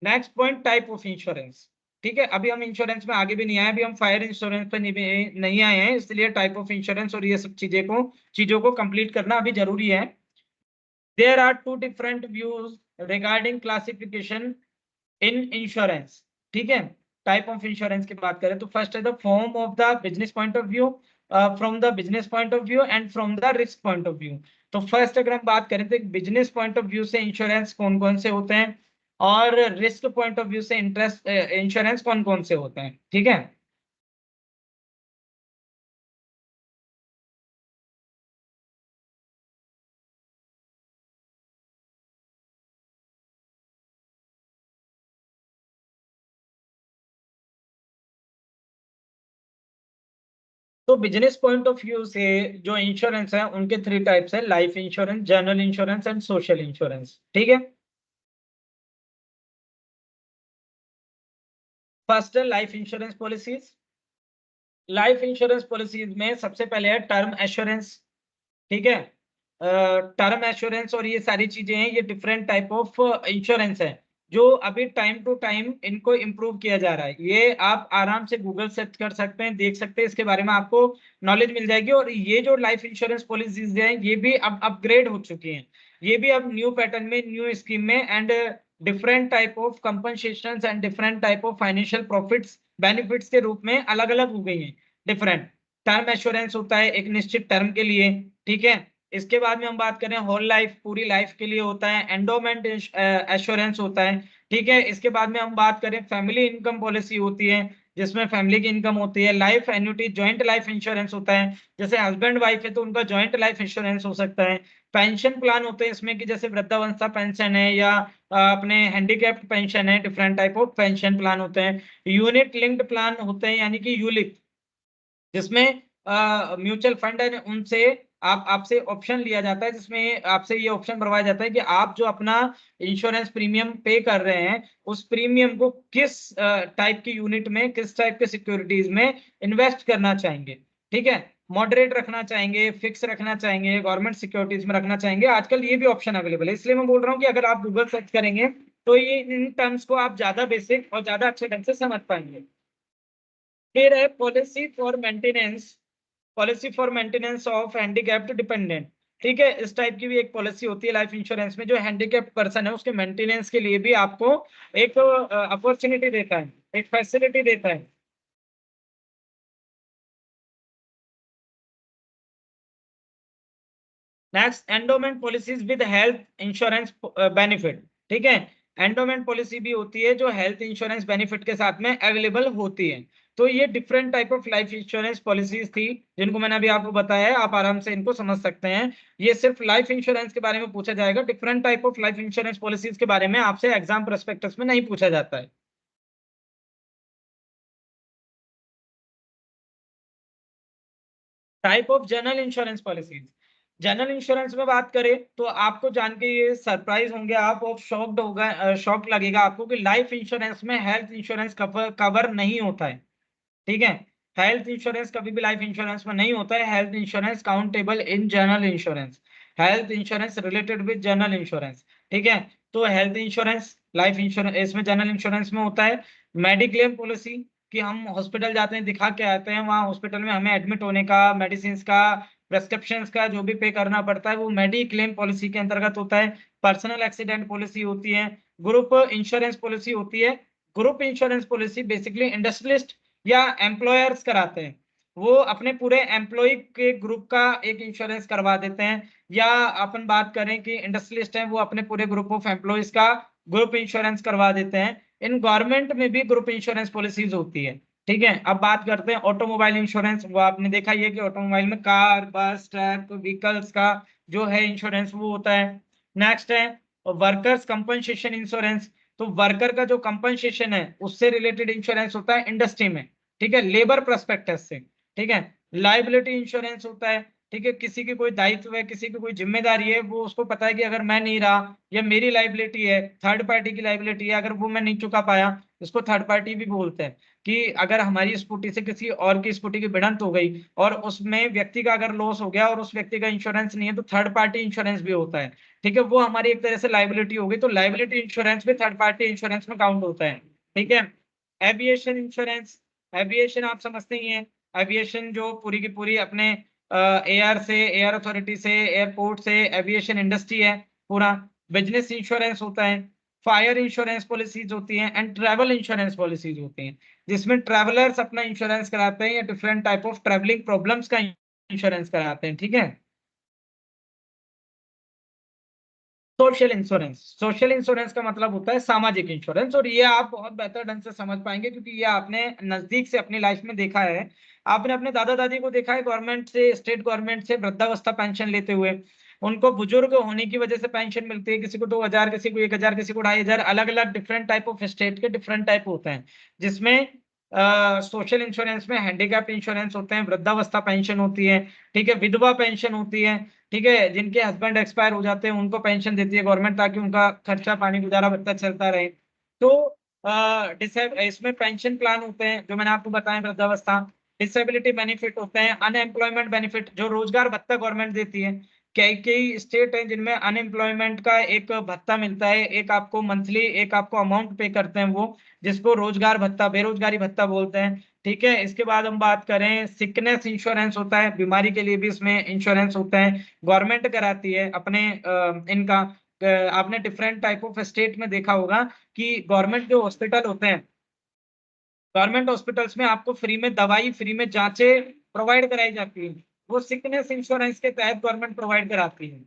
Next point, type of insurance, ठीक है। अभी हम इंश्योरेंस में आगे भी नहीं आए, अभी हम फायर इंश्योरेंस पे नहीं आए हैं, इसलिए टाइप ऑफ इंश्योरेंस और ये सब चीजों को कंप्लीट करना अभी जरूरी है। There are two different views regarding classification in insurance, ठीक है। टाइप ऑफ इंश्योरेंस की बात करें तो फर्स्ट है the form of the business point of view, from the business point of view and from the risk point of view. तो first अगर हम बात करें तो बिजनेस पॉइंट ऑफ व्यू से इंश्योरेंस कौन कौन से होते हैं, और रिस्क पॉइंट ऑफ व्यू से इंटरेस्ट इंश्योरेंस कौन कौन से होते हैं, ठीक है। तो बिजनेस पॉइंट ऑफ व्यू से जो इंश्योरेंस है उनके 3 टाइप्स है, life insurance, general insurance and social insurance, ठीक है। फर्स्ट है life insurance policies. Life insurance policies में सबसे पहले है टर्म एश्योरेंस, ठीक है। टर्म एश्योरेंस और ये सारी चीजें हैं, ये डिफरेंट टाइप ऑफ इंश्योरेंस है जो अभी टाइम टू टाइम इनको इम्प्रूव किया जा रहा है। ये आप आराम से गूगल सर्च कर सकते हैं, देख सकते हैं, इसके बारे में आपको नॉलेज मिल जाएगी। और ये जो लाइफ इंश्योरेंस पॉलिसीज हैं ये भी अब अपग्रेड हो चुकी हैं, ये भी अब न्यू पैटर्न में, न्यू स्कीम में, and different type of compensation and different type of financial profits benefits के रूप में अलग अलग हो गई हैं। डिफरेंट टर्म एश्योरेंस होता है एक निश्चित टर्म के लिए, ठीक है। इसके बाद में हम बात करें होल लाइफ, पूरी लाइफ के लिए होता है। एंडोमेंट एश्योरेंस होता है, ठीक है। इसके बाद में हम बात करें फैमिली इनकम पॉलिसी होती है जिसमें फैमिली की इनकम होती है। Life annuity, joint life insurance होता है, जैसे हस्बैंड वाइफ है तो उनका जॉइंट लाइफ इंश्योरेंस हो सकता है। पेंशन प्लान होते हैं इसमें कि जैसे वृद्धावस्था पेंशन है या अपने हैंडीकैप्ड पेंशन है, different type of pension plan होते हैं। यूनिट लिंक्ड प्लान होते हैं यानी कि यूलिप, जिसमें म्यूचुअल फंड है उनसे आप आपसे ऑप्शन लिया जाता है, जिसमें आपसे ये ऑप्शन भरवाया जाता है कि आप जो अपना इंश्योरेंस प्रीमियम पे कर रहे हैं उस प्रीमियम को किस टाइप की यूनिट में, किस टाइप के सिक्योरिटीज में इन्वेस्ट करना चाहेंगे, ठीक है। मॉडरेट रखना चाहेंगे, फिक्स रखना चाहेंगे, गवर्नमेंट सिक्योरिटीज में रखना चाहेंगे, आजकल ये भी ऑप्शन अवेलेबल है। इसलिए मैं बोल रहा हूँ कि अगर आप गूगल सर्च करेंगे तो ये इन टर्म्स को आप ज्यादा बेसिक और ज्यादा अच्छे ढंग से समझ पाएंगे। फिर है policy for maintenance of handicapped dependent. ठीक है, इस टाइप की भी एक पॉलिसी होती है लाइफ इंश्योरेंस में, जो हैंडीकैप्ड पर्सन है उसके मेंटेनेंस के लिए भी आपको एक अपॉर्चुनिटी देता है, एक फैसिलिटी देता है। Next, endowment policies with health insurance benefit. ठीक है, एंडोमेंट पॉलिसी भी होती है जो हेल्थ इंश्योरेंस बेनिफिट के साथ में अवेलेबल होती है। तो ये different type of life insurance policies थी जिनको मैंने अभी आपको बताया है, आप आराम से इनको समझ सकते हैं। ये सिर्फ लाइफ इंश्योरेंस के बारे में पूछा जाएगा, different type of life insurance policies के बारे में आपसे एग्जाम प्रोस्पेक्टस में नहीं पूछा जाता है। Type of general insurance policies. General insurance में बात करें तो आपको जान के ये सरप्राइज होंगे आप और शॉक्ड होगा, शॉक लगेगा आपको कि लाइफ इंश्योरेंस में हेल्थ इंश्योरेंस कवर नहीं होता है। ठीक है, हेल्थ इंश्योरेंस कभी भी लाइफ इंश्योरेंस में नहीं होता है। Health insurance countable in general insurance, health insurance related with general insurance. ठीक है, तो हेल्थ इंश्योरेंस लाइफ इंश्योरेंस इसमें जनरल इंश्योरेंस में होता है। मेडिक्लेम पॉलिसी, कि हम हॉस्पिटल जाते हैं, दिखा के आते हैं, वहां हॉस्पिटल में हमें एडमिट होने का, मेडिसिन का, प्रेस्क्रिप्शन का जो भी पे करना पड़ता है वो मेडिक्लेम पॉलिसी के अंतर्गत होता है। पर्सनल एक्सीडेंट पॉलिसी होती है, ग्रुप इंश्योरेंस पॉलिसी होती है। Group insurance policy basically industrialist या एम्प्लॉयर्स कराते हैं, वो अपने पूरे एम्प्लॉय के ग्रुप का एक इंश्योरेंस करवा देते हैं। या अपन बात करें कि इंडस्ट्रियलिस्ट हैं, वो अपने पूरे ग्रुप ऑफ एम्प्लॉयज का ग्रुप इंश्योरेंस करवा देते हैं। इन गवर्नमेंट में भी ग्रुप इंश्योरेंस पॉलिसीज होती है। ठीक है, अब बात करते हैं ऑटोमोबाइल इंश्योरेंस। वो आपने देखा ही है कि ऑटोमोबाइल में कार, बस, ट्रक, व्हीकल्स का जो है इंश्योरेंस वो होता है। नेक्स्ट है वर्कर्स कंपनसेशन इंश्योरेंस। तो वर्कर का जो कंपनसेशन है उससे रिलेटेड इंश्योरेंस होता है इंडस्ट्री में। ठीक है, लेबर प्रोस्पेक्टस से। ठीक है, लाइबिलिटी इंश्योरेंस होता है। ठीक है, किसी की कोई दायित्व है, किसी की कोई जिम्मेदारी है, वो उसको पता है कि अगर मैं नहीं रहा, या मेरी लाइबिलिटी है, थर्ड पार्टी की लाइबिलिटी है, अगर वो मैं नहीं चुका पाया, इसको थर्ड पार्टी भी बोलते हैं। कि अगर हमारी स्कूटी से किसी और की स्कूटी की भिड़ंत हो गई और उसमें व्यक्ति का अगर लॉस हो गया और उस व्यक्ति का इंश्योरेंस नहीं है, तो थर्ड पार्टी इंश्योरेंस भी होता है। ठीक है, वो हमारी एक तरह से लाइबिलिटी हो गई, तो लाइबिलिटी इंश्योरेंस भी थर्ड पार्टी इंश्योरेंस में काउंट होता है। ठीक है, एविएशन इंश्योरेंस। एविएशन आप समझते ही हैं, एविएशन जो पूरी की पूरी अपने एयर से, एयर अथॉरिटी से, एयरपोर्ट से, एविएशन इंडस्ट्री है पूरा। बिजनेस इंश्योरेंस होता है, फायर इंश्योरेंस पॉलिसीज होती हैं, एंड ट्रैवल इंश्योरेंस पॉलिसीज होती हैं, जिसमें ट्रैवलर्स अपना इंश्योरेंस कराते हैं या different type of travelling problems का इंश्योरेंस कराते हैं। ठीक है, सोशल इंश्योरेंस का मतलब होता है सामाजिक इंश्योरेंस, और ये आप बहुत बेहतर ढंग से समझ पाएंगे क्योंकि ये आपने नजदीक से अपनी लाइफ में देखा है। आपने अपने दादा दादी को देखा है गवर्नमेंट से, स्टेट गवर्नमेंट से वृद्धावस्था पेंशन लेते हुए। उनको बुजुर्ग होने की वजह से पेंशन मिलती है, किसी को 2,000, किसी को 1,000, किसी को 2,500, अलग अलग डिफरेंट टाइप ऑफ स्टेट के डिफरेंट टाइप होते हैं। जिसमें सोशल इंश्योरेंस में हैंडीकैप इंश्योरेंस होते हैं, वृद्धावस्था पेंशन होती है। ठीक है, विधवा पेंशन होती है। ठीक है, जिनके हस्बैंड एक्सपायर हो जाते हैं उनको पेंशन देती है गवर्नमेंट, ताकि उनका खर्चा पानी गुजारा भत्ता चलता रहे। तो इसमें पेंशन प्लान होते हैं जो मैंने आपको बताया, वृद्धावस्था। डिसेबिलिटी बेनिफिट होते हैं, अनएम्प्लॉयमेंट बेनिफिट जो रोजगार भत्ता गवर्नमेंट देती है। कई कई स्टेट हैं जिनमें अनएम्प्लॉयमेंट का एक भत्ता मिलता है, एक आपको मंथली एक आपको अमाउंट पे करते हैं वो, जिसको रोजगार भत्ता, बेरोजगारी भत्ता बोलते हैं। ठीक है, इसके बाद हम बात करें, सिकनेस इंश्योरेंस होता है, बीमारी के लिए भी इसमें इंश्योरेंस होता है, गवर्नमेंट कराती है अपने इनका। आपने डिफरेंट टाइप ऑफ स्टेट में देखा होगा कि गवर्नमेंट जो हॉस्पिटल होते हैं, गवर्नमेंट हॉस्पिटल्स में आपको फ्री में दवाई, फ्री में जांचें प्रोवाइड कराई जाती है, वो सिकनेस इंश्योरेंस के तहत गवर्नमेंट प्रोवाइड कराती है।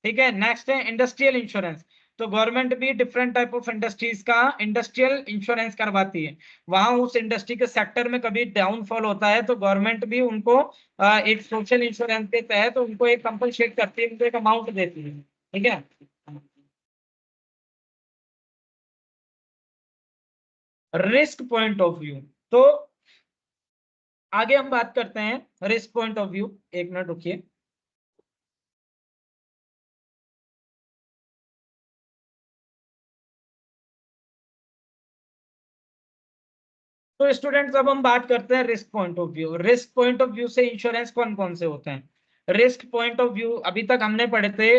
ठीक है, नेक्स्ट है इंडस्ट्रियल इंश्योरेंस। तो गवर्नमेंट भी डिफरेंट टाइप ऑफ इंडस्ट्रीज का इंडस्ट्रियल इंश्योरेंस करवाती है। वहां उस इंडस्ट्री के सेक्टर में कभी डाउनफॉल होता है तो गवर्नमेंट भी उनको एक सोशल इंश्योरेंस के तहत उनको एक कंपनसेट करती है, उनको एक अमाउंट देती है। ठीक है, रिस्क पॉइंट ऑफ व्यू। तो आगे हम बात करते हैं रिस्क पॉइंट ऑफ व्यू। एक मिनट रुकिए। तो स्टूडेंट्स अब हम बात करते हैं risk point of view. Risk point of view से इंश्योरेंस कौन कौन से होते हैं? रिस्क पॉइंट ऑफ व्यू अभी तक हमने पढ़े थे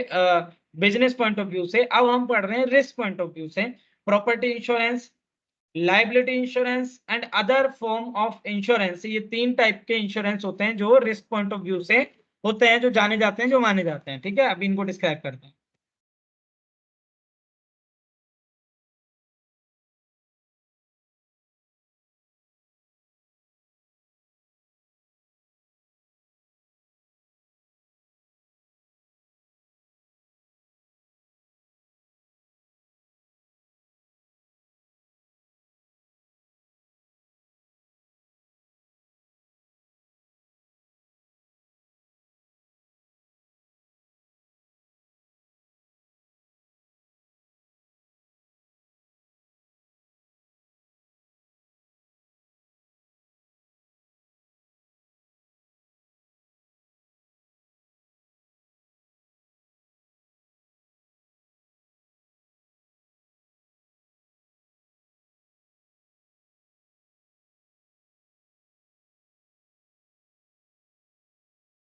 बिजनेस पॉइंट ऑफ व्यू से, अब हम पढ़ रहे हैं रिस्क पॉइंट ऑफ व्यू से। Property insurance, liability insurance and other form of insurance, ये तीन टाइप के इंश्योरेंस होते हैं जो रिस्क पॉइंट ऑफ व्यू से होते हैं, जो जाने जाते हैं, जो माने जाते हैं। ठीक है, अभी इनको डिस्क्राइब करते हैं।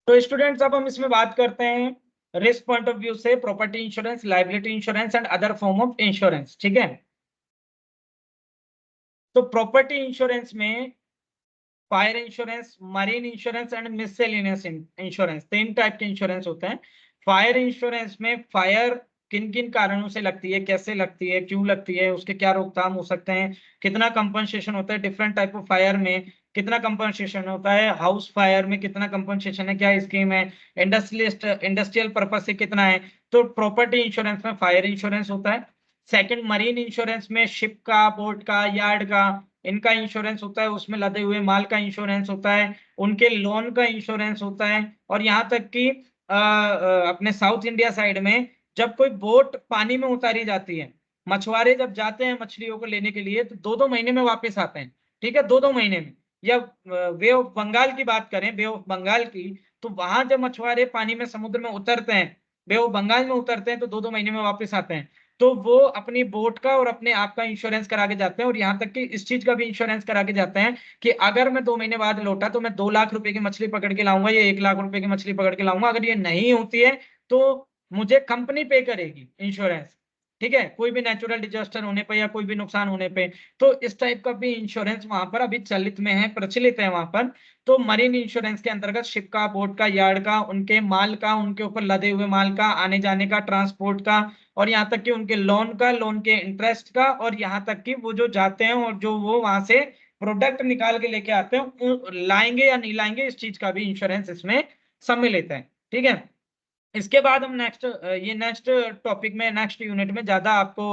तो स्टूडेंट्स अब हम इसमें बात करते हैं रिस्क पॉइंट ऑफ व्यू से property insurance, liability insurance and other form of insurance. ठीक है, तो प्रॉपर्टी इंश्योरेंस में fire insurance, marine insurance and miscellaneous insurance, तीन टाइप के इंश्योरेंस होते हैं। फायर इंश्योरेंस में फायर किन किन कारणों से लगती है, कैसे लगती है, क्यों लगती है, उसके क्या रोकथाम हो सकते हैं, कितना कंपनसेशन होता है, डिफरेंट टाइप ऑफ फायर में कितना कंपनसेशन होता है, हाउस फायर में कितना कंपनसेशन है, क्या स्कीम है, इंडस्ट्रियल पर्पज से कितना है। तो प्रॉपर्टी इंश्योरेंस में फायर इंश्योरेंस होता है। सेकंड, मरीन इंश्योरेंस में शिप का, बोट का, यार्ड का, इनका इंश्योरेंस होता है, उसमें लदे हुए माल का इंश्योरेंस होता है, उनके लोन का इंश्योरेंस होता है। और यहाँ तक कि अपने साउथ इंडिया साइड में जब कोई बोट पानी में उतारी जाती है, मछुआरे जब जाते हैं मछलियों को लेने के लिए, तो 2-2 महीने में वापस आते हैं। ठीक है, 2-2 महीने में। या वे ऑफ बंगाल की बात करें, बे ऑफ बंगाल की, तो वहां जब मछुआरे पानी में समुद्र में उतरते हैं, बे ऑफ बंगाल में उतरते हैं, तो 2-2 महीने में वापस आते हैं। तो वो अपनी बोट का और अपने आप का इंश्योरेंस करा के जाते हैं, और यहाँ तक कि इस चीज का भी इंश्योरेंस करा के जाते हैं कि अगर मैं 2 महीने बाद लौटा तो मैं 2 लाख रुपए की मछली पकड़ के लाऊंगा या 1 लाख रुपए की मछली पकड़ के लाऊंगा। अगर ये नहीं होती है तो मुझे कंपनी पे करेगी इंश्योरेंस। ठीक है, कोई भी नेचुरल डिजास्टर होने पे या कोई भी नुकसान होने पे। तो इस टाइप का भी इंश्योरेंस वहां पर अभी चलित में है, प्रचलित है वहां पर। तो मरीन इंश्योरेंस के अंतर्गत शिप का, बोट का, यार्ड का, उनके माल का, उनके ऊपर लदे हुए माल का, आने जाने का, ट्रांसपोर्ट का, और यहाँ तक कि उनके लोन का, लोन के इंटरेस्ट का, और यहाँ तक कि वो जो जाते हैं और जो वो वहां से प्रोडक्ट निकाल के लेके आते हैं, लाएंगे या नहीं लाएंगे, इस चीज का भी इंश्योरेंस इसमें सम्मिलित है। ठीक है, इसके बाद हम नेक्स्ट टॉपिक में, नेक्स्ट यूनिट में ज्यादा आपको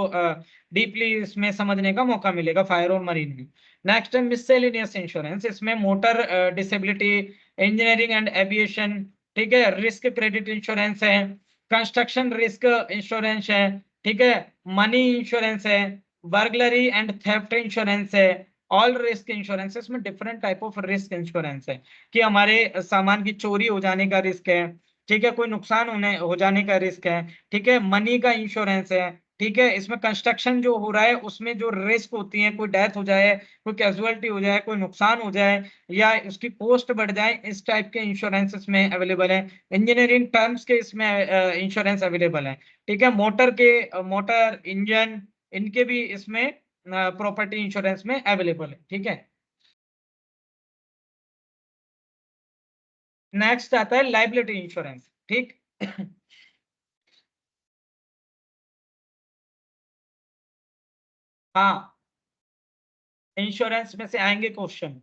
डीपली इसमें समझने का मौका मिलेगा फायर और मरीन में। नेक्स्ट है मिससेलेनियस इंश्योरेंस। इसमें motor disability, engineering and aviation, ठीक है, रिस्क क्रेडिट इंश्योरेंस है, कंस्ट्रक्शन रिस्क इंश्योरेंस है, ठीक है, मनी इंश्योरेंस है, बर्गलरी एंड थेफ्ट इंश्योरेंस है, ऑल रिस्क इंश्योरेंस। इसमें different type of risk insurance है कि हमारे सामान की चोरी हो जाने का रिस्क है, ठीक है, कोई नुकसान होने हो जाने का रिस्क है, ठीक है, मनी का इंश्योरेंस है, ठीक है, इसमें कंस्ट्रक्शन जो हो रहा है उसमें जो रिस्क होती है, कोई डेथ हो जाए, कोई कैजुअलिटी हो जाए, कोई नुकसान हो जाए, या उसकी कॉस्ट बढ़ जाए, इस टाइप के इंश्योरेंस इसमें अवेलेबल है। इंजीनियरिंग टर्म्स के इसमें इंश्योरेंस अवेलेबल है। ठीक है, मोटर इंजन, इनके भी इसमें प्रॉपर्टी इंश्योरेंस में अवेलेबल है। ठीक है, नेक्स्ट आता है लाइबिलिटी इंश्योरेंस। ठीक हाँ, इंश्योरेंस में से आएंगे क्वेश्चन।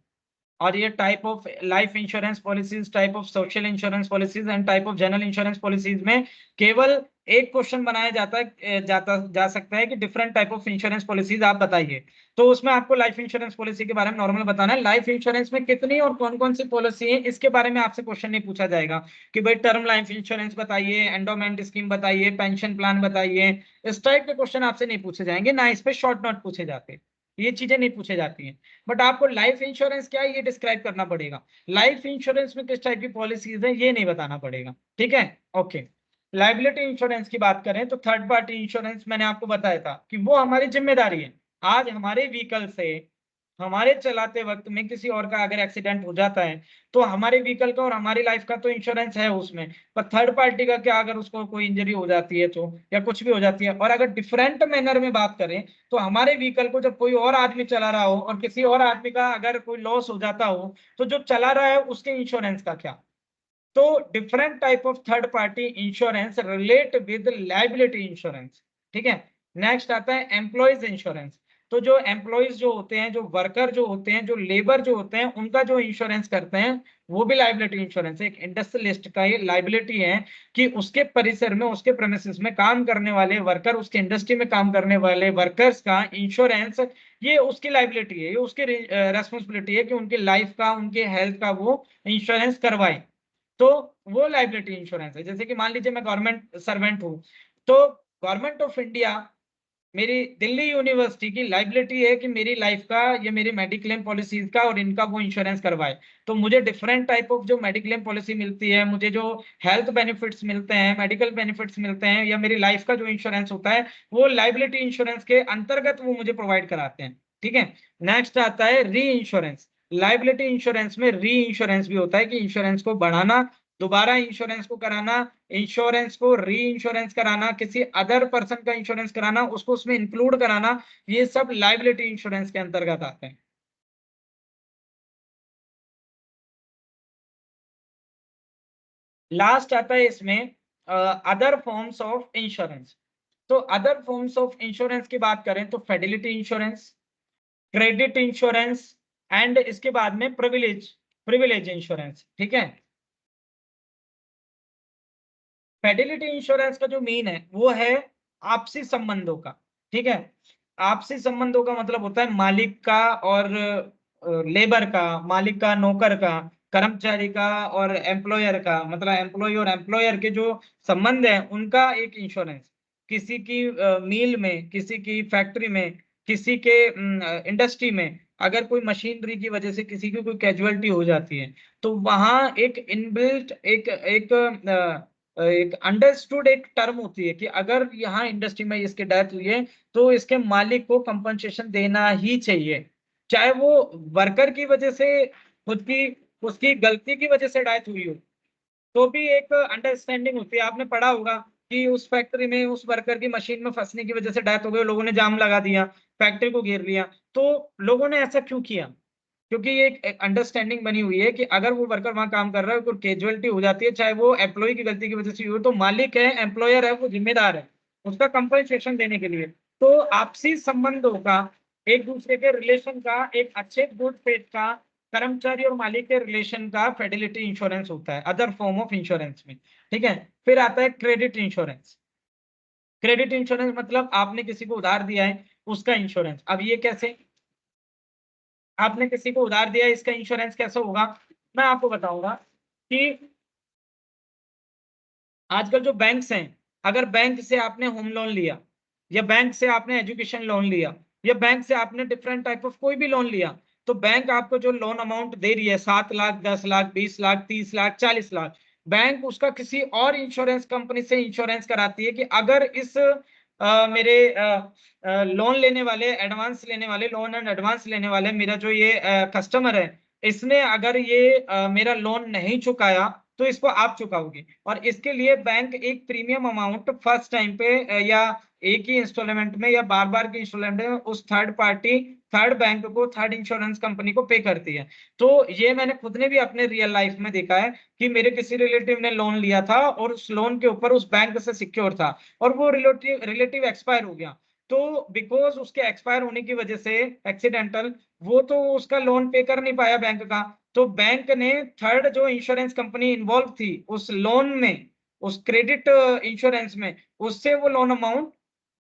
और ये type of life insurance policies, type of social insurance policies and type of general insurance policies में केवल एक क्वेश्चन बनाया जाता है, जा सकता है कि different type of insurance policies आप बताइए। तो उसमें आपको लाइफ इंश्योरेंस पॉलिसी के बारे में नॉर्मल बताना है। लाइफ इंश्योरेंस में कितनी और कौन कौन सी पॉलिसी है, इसके बारे में आपसे क्वेश्चन नहीं पूछा जाएगा कि भाई टर्म लाइफ इंश्योरेंस बताइए, एंडोमेंट स्कीम बताइए, पेंशन प्लान बताइए। इस टाइप के क्वेश्चन आपसे नहीं पूछे जाएंगे, ना इस पे शॉर्ट नोट पूछे जाते, ये चीजें नहीं पूछे जाती हैं। बट आपको लाइफ इंश्योरेंस क्या है ये डिस्क्राइब करना पड़ेगा। लाइफ इंश्योरेंस में किस टाइप की पॉलिसीज है ये नहीं बताना पड़ेगा। ठीक है, ओके। लाइबिलिटी इंश्योरेंस की बात करें तो थर्ड पार्टी इंश्योरेंस, मैंने आपको बताया था कि वो हमारी जिम्मेदारी है। आज हमारे व्हीकल से हमारे चलाते वक्त में किसी और का अगर एक्सीडेंट हो जाता है तो हमारे व्हीकल का और हमारी लाइफ का तो इंश्योरेंस है उसमें, पर थर्ड पार्टी का क्या अगर उसको कोई इंजरी हो जाती है तो, या कुछ भी हो जाती है। और अगर डिफरेंट मैनर में बात करें तो हमारे व्हीकल को जब कोई और आदमी चला रहा हो और किसी और आदमी का अगर कोई लॉस हो जाता हो तो जो चला रहा है उसके इंश्योरेंस का क्या। तो different type of third party insurance relate with liability insurance. ठीक है। नेक्स्ट आता है एम्प्लॉयज इंश्योरेंस। तो जो एम्प्लॉयज जो होते हैं, जो वर्कर जो होते हैं, जो लेबर जो होते हैं, उनका जो इंश्योरेंस करते हैं वो भी लाइबिलिटी इंश्योरेंस है। एक इंडस्ट्रियलिस्ट का ये लाइबिलिटी है कि उसके परिसर में, उसके प्रेमिसेस में काम करने वाले वर्कर, उसके इंडस्ट्री में काम करने वाले वर्कर्स का इंश्योरेंस, ये उसकी लाइबिलिटी है, ये उसकी रेस्पॉन्सिबिलिटी है कि उनकी लाइफ का, उनके हेल्थ का वो इंश्योरेंस करवाए। तो वो लाइबिलिटी इंश्योरेंस है। जैसे कि मान लीजिए मैं गवर्नमेंट सर्वेंट हूं, तो गवर्नमेंट ऑफ इंडिया मेरी दिल्ली यूनिवर्सिटी की लाइबिलिटी है कि मेरी लाइफ का, ये मेरी मेडिक्लेम पॉलिसीज का और इनका वो इंश्योरेंस करवाए। तो मुझे डिफरेंट टाइप ऑफ जो मेडिक्लेम पॉलिसी मिलती है, मुझे जो हेल्थ बेनिफिट्स मिलते हैं, मेडिकल बेनिफिट्स मिलते हैं, या मेरी लाइफ का जो इंश्योरेंस होता है वो लाइबिलिटी इंश्योरेंस के अंतर्गत वो मुझे प्रोवाइड कराते हैं। ठीक है। नेक्स्ट आता है री इंश्योरेंस। लाइबिलिटी इंश्योरेंस में री इंश्योरेंस भी होता है कि इंश्योरेंस को बढ़ाना, दोबारा इंश्योरेंस को कराना, इंश्योरेंस को री इंश्योरेंस कराना, किसी अदर पर्सन का इंश्योरेंस कराना, उसको उसमें इंक्लूड कराना, ये सब लाइबिलिटी इंश्योरेंस के अंतर्गत आते हैं। लास्ट आता है इसमें अदर फॉर्म्स ऑफ इंश्योरेंस। तो अदर फॉर्म्स ऑफ इंश्योरेंस की बात करें तो Fidelity insurance, credit insurance, and इसके बाद में प्रिविलेज प्रिविलेज इंश्योरेंस। ठीक है। फिडेलिटी इंश्योरेंस का जो मीन है वो है आपसी संबंधों का। ठीक है। आपसी संबंधों का मतलब होता है मालिक का और लेबर का, मालिक का नौकर का, कर्मचारी का और एम्प्लॉयर का, मतलब एम्प्लॉय और एम्प्लॉयर के जो संबंध है उनका एक इंश्योरेंस। किसी की मिल में, किसी की फैक्ट्री में, किसी के इंडस्ट्री में अगर कोई मशीनरी की वजह से किसी की कोई कैजुअलिटी हो जाती है तो वहां एक इनबिल्ट एक एक एक अंडरस्टूड एक टर्म होती है कि अगर यहाँ इंडस्ट्री में इसकी डेथ हुई है तो इसके मालिक को कंपनसेशन देना ही चाहिए, चाहे वो वर्कर की वजह से, खुद की, उसकी गलती की वजह से डेथ हुई हो, तो भी एक अंडरस्टैंडिंग होती है। आपने पढ़ा होगा कि उस फैक्ट्री में उस वर्कर की मशीन में फंसने की वजह से डेथ हो गई, लोगों ने जाम लगा दिया, फैक्ट्री को घेर लिया। तो लोगों ने ऐसा क्यों किया? क्योंकि ये एक अंडरस्टैंडिंग बनी हुई है कि अगर वो वर्कर वहां काम कर रहा है, कोई कैजुअलिटी हो जाती है, चाहे वो एम्प्लॉय की गलती की वजह से हुई हो, तो मालिक है, एम्प्लॉयर है, वो जिम्मेदार है उसका कंपनसेशन देने के लिए। तो आपसी संबंधों का, एक दूसरे के रिलेशन का, एक अच्छे गुड फेथ का, कर्मचारी और मालिक के रिलेशन का फिडेलिटी इंश्योरेंस होता है अदर फॉर्म ऑफ इंश्योरेंस में। ठीक है। फिर आता है क्रेडिट इंश्योरेंस। क्रेडिट इंश्योरेंस मतलब आपने किसी को उधार दिया है उसका इंश्योरेंस। अब ये कैसे, आपने किसी को उधार दिया है, इसका इंश्योरेंस कैसे होगा? मैं आपको बताऊंगा कि आजकल जो बैंक्स हैं, अगर बैंक से आपने होम लोन लिया, या बैंक से आपने एजुकेशन लोन लिया, या बैंक से आपने डिफरेंट टाइप ऑफ कोई भी लोन लिया, तो बैंक आपको जो लोन अमाउंट दे रही है 7 लाख, 10 लाख, 20 लाख, 30 लाख, 40 लाख, बैंक उसका किसी और इंश्योरेंस कंपनी से इंश्योरेंस कराती है कि अगर इस मेरे लोन लेने वाले, एडवांस लेने वाले, लोन एंड एडवांस लेने वाले, मेरा जो ये कस्टमर है, इसने अगर ये मेरा लोन नहीं चुकाया तो इसको आप चुकाओगे। और इसके लिए बैंक एक प्रीमियम अमाउंट फर्स्ट टाइम पे या एक ही इंस्टॉलमेंट में या बार बार की इंस्टॉलमेंट में उस थर्ड पार्टी, थर्ड बैंक को, थर्ड इंश्योरेंस कंपनी को पे करती है। तो ये मैंने खुद ने भी अपने रियल लाइफ में देखा है कि मेरे किसी रिलेटिव ने लोन लिया था और उस लोन के ऊपर उस बैंक से सिक्योर था, और वो रिलेटिव रिलेटिव एक्सपायर हो गया। तो बिकॉज उसके एक्सपायर होने की वजह से, एक्सीडेंटल, वो तो उसका लोन पे कर नहीं पाया बैंक का, तो बैंक ने थर्ड जो इंश्योरेंस कंपनी इन्वॉल्व थी उस लोन में, उस क्रेडिट इंश्योरेंस में, उससे वो लोन अमाउंट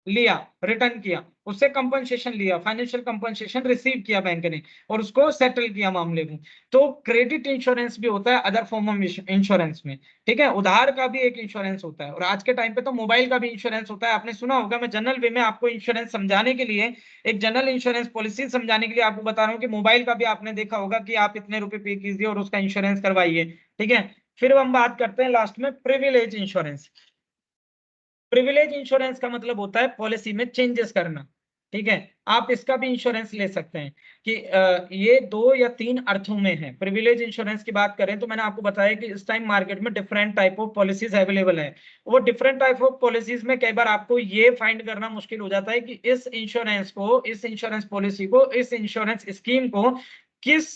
लिया, रिटर्न किया, उससे कंपनसेशन लिया, फाइनेंशियल कंपनसेशन रिसीव किया बैंक ने, और उसको सेटल किया मामले में। तो क्रेडिट इंश्योरेंस भी होता है अदर फॉर्म ऑफ इंश्योरेंस में। ठीक है। उधार का भी एक इंश्योरेंस होता है, और आज के टाइम पे तो मोबाइल का भी इंश्योरेंस होता है। आपने सुना होगा, मैं जनरल वे में आपको इंश्योरेंस समझाने के लिए, एक जनरल इंश्योरेंस पॉलिसी समझाने के लिए आपको बता रहा हूँ कि मोबाइल का भी आपने देखा होगा कि आप इतने रुपए पे कीजिए और उसका इंश्योरेंस करवाइए। ठीक है। फिर हम बात करते हैं लास्ट में प्रिविलेज इंश्योरेंस। प्रिविलेज इंश्योरेंस का मतलब होता है पॉलिसी में चेंजेस करना। ठीक है, आप इसका भी इंश्योरेंस ले सकते हैं कि ये 2 या 3 अर्थों में है। प्रिविलेज इंश्योरेंस की बात करें तो मैंने आपको बताया कि इस टाइम मार्केट में different type of policies available है। वो डिफरेंट टाइप ऑफ पॉलिसीज में कई बार आपको ये फाइंड करना मुश्किल हो जाता है कि इस इंश्योरेंस को, इस इंश्योरेंस पॉलिसी को, इस इंश्योरेंस स्कीम को किस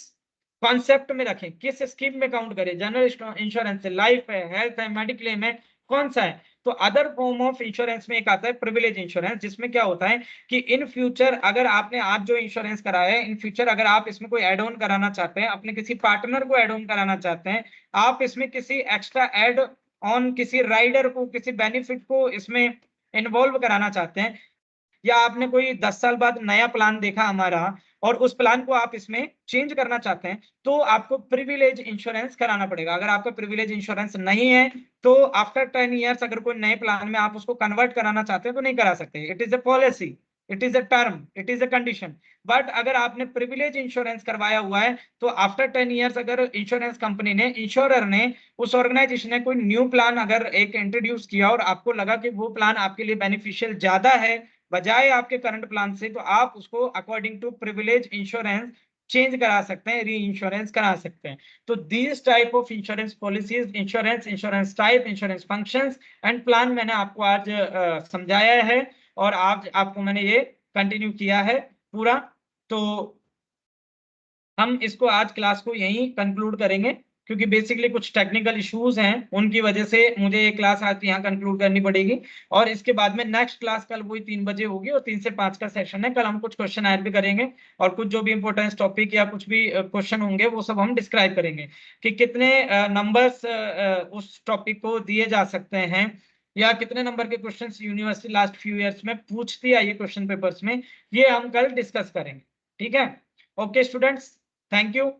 कॉन्सेप्ट में रखें, किस स्कीम में काउंट करें। जनरल इंश्योरेंस है, लाइफ है, हेल्थ है, मेडिक्लेम है, कौन सा है। तो अदर फॉर्म ऑफ इंश्योरेंस में एक आता है प्रिविलेज इंश्योरेंस, जिसमें क्या होता है कि इन फ्यूचर अगर आपने आज जो इंश्योरेंस कराया है, इन फ्यूचर अगर आप इसमें कोई एड ऑन कराना चाहते हैं, अपने किसी पार्टनर को एड ऑन कराना चाहते हैं, आप इसमें किसी एक्स्ट्रा एड ऑन, किसी राइडर को, किसी बेनिफिट को इसमें इन्वॉल्व कराना चाहते हैं, या आपने कोई 10 साल बाद नया प्लान देखा हमारा और उस प्लान को आप इसमें चेंज करना चाहते हैं, तो आपको प्रिविलेज इंश्योरेंस कराना पड़ेगा। अगर आपका प्रिविलेज इंश्योरेंस नहीं है तो आफ्टर 10 इयर्स अगर कोई नए प्लान में आप उसको कन्वर्ट कराना चाहते हैं तो नहीं करा सकते। It is a policy, it is a term, it is a condition. But अगर आपने प्रिविलेज इंश्योरेंस करवाया हुआ है तो आफ्टर 10 इयर्स अगर इंश्योरेंस कंपनी ने, इंश्योरर ने, उस ऑर्गेनाइजेशन ने कोई न्यू प्लान अगर एक इंट्रोड्यूस किया और आपको लगा कि वो प्लान आपके लिए बेनिफिशियल ज्यादा है बजाय आपके करंट प्लान से, तो आप उसको according to privilege insurance change करा सकते हैं, री इंश्योरेंस करा सकते हैं। तो these type of insurance policies, insurance, insurance type, insurance functions and plan मैंने आपको आज समझाया है और आज आपको मैंने ये कंटिन्यू किया है पूरा। तो हम इसको आज क्लास को यहीं कंक्लूड करेंगे क्योंकि बेसिकली कुछ टेक्निकल इश्यूज हैं, उनकी वजह से मुझे ये क्लास आज यहाँ कंक्लूड करनी पड़ेगी। और इसके बाद में नेक्स्ट क्लास कल वही 3 बजे होगी और 3 से 5 का सेशन है। कल हम कुछ क्वेश्चन ऐड भी करेंगे और कुछ जो भी इंपॉर्टेंस टॉपिक या कुछ भी क्वेश्चन होंगे वो सब हम डिस्क्राइब करेंगे कि कितने नंबर्स उस टॉपिक को दिए जा सकते हैं या कितने नंबर के questions university last few years में पूछती है ये क्वेश्चन पेपर्स में, ये हम कल डिस्कस करेंगे। ठीक है, ओके स्टूडेंट्स, थैंक यू।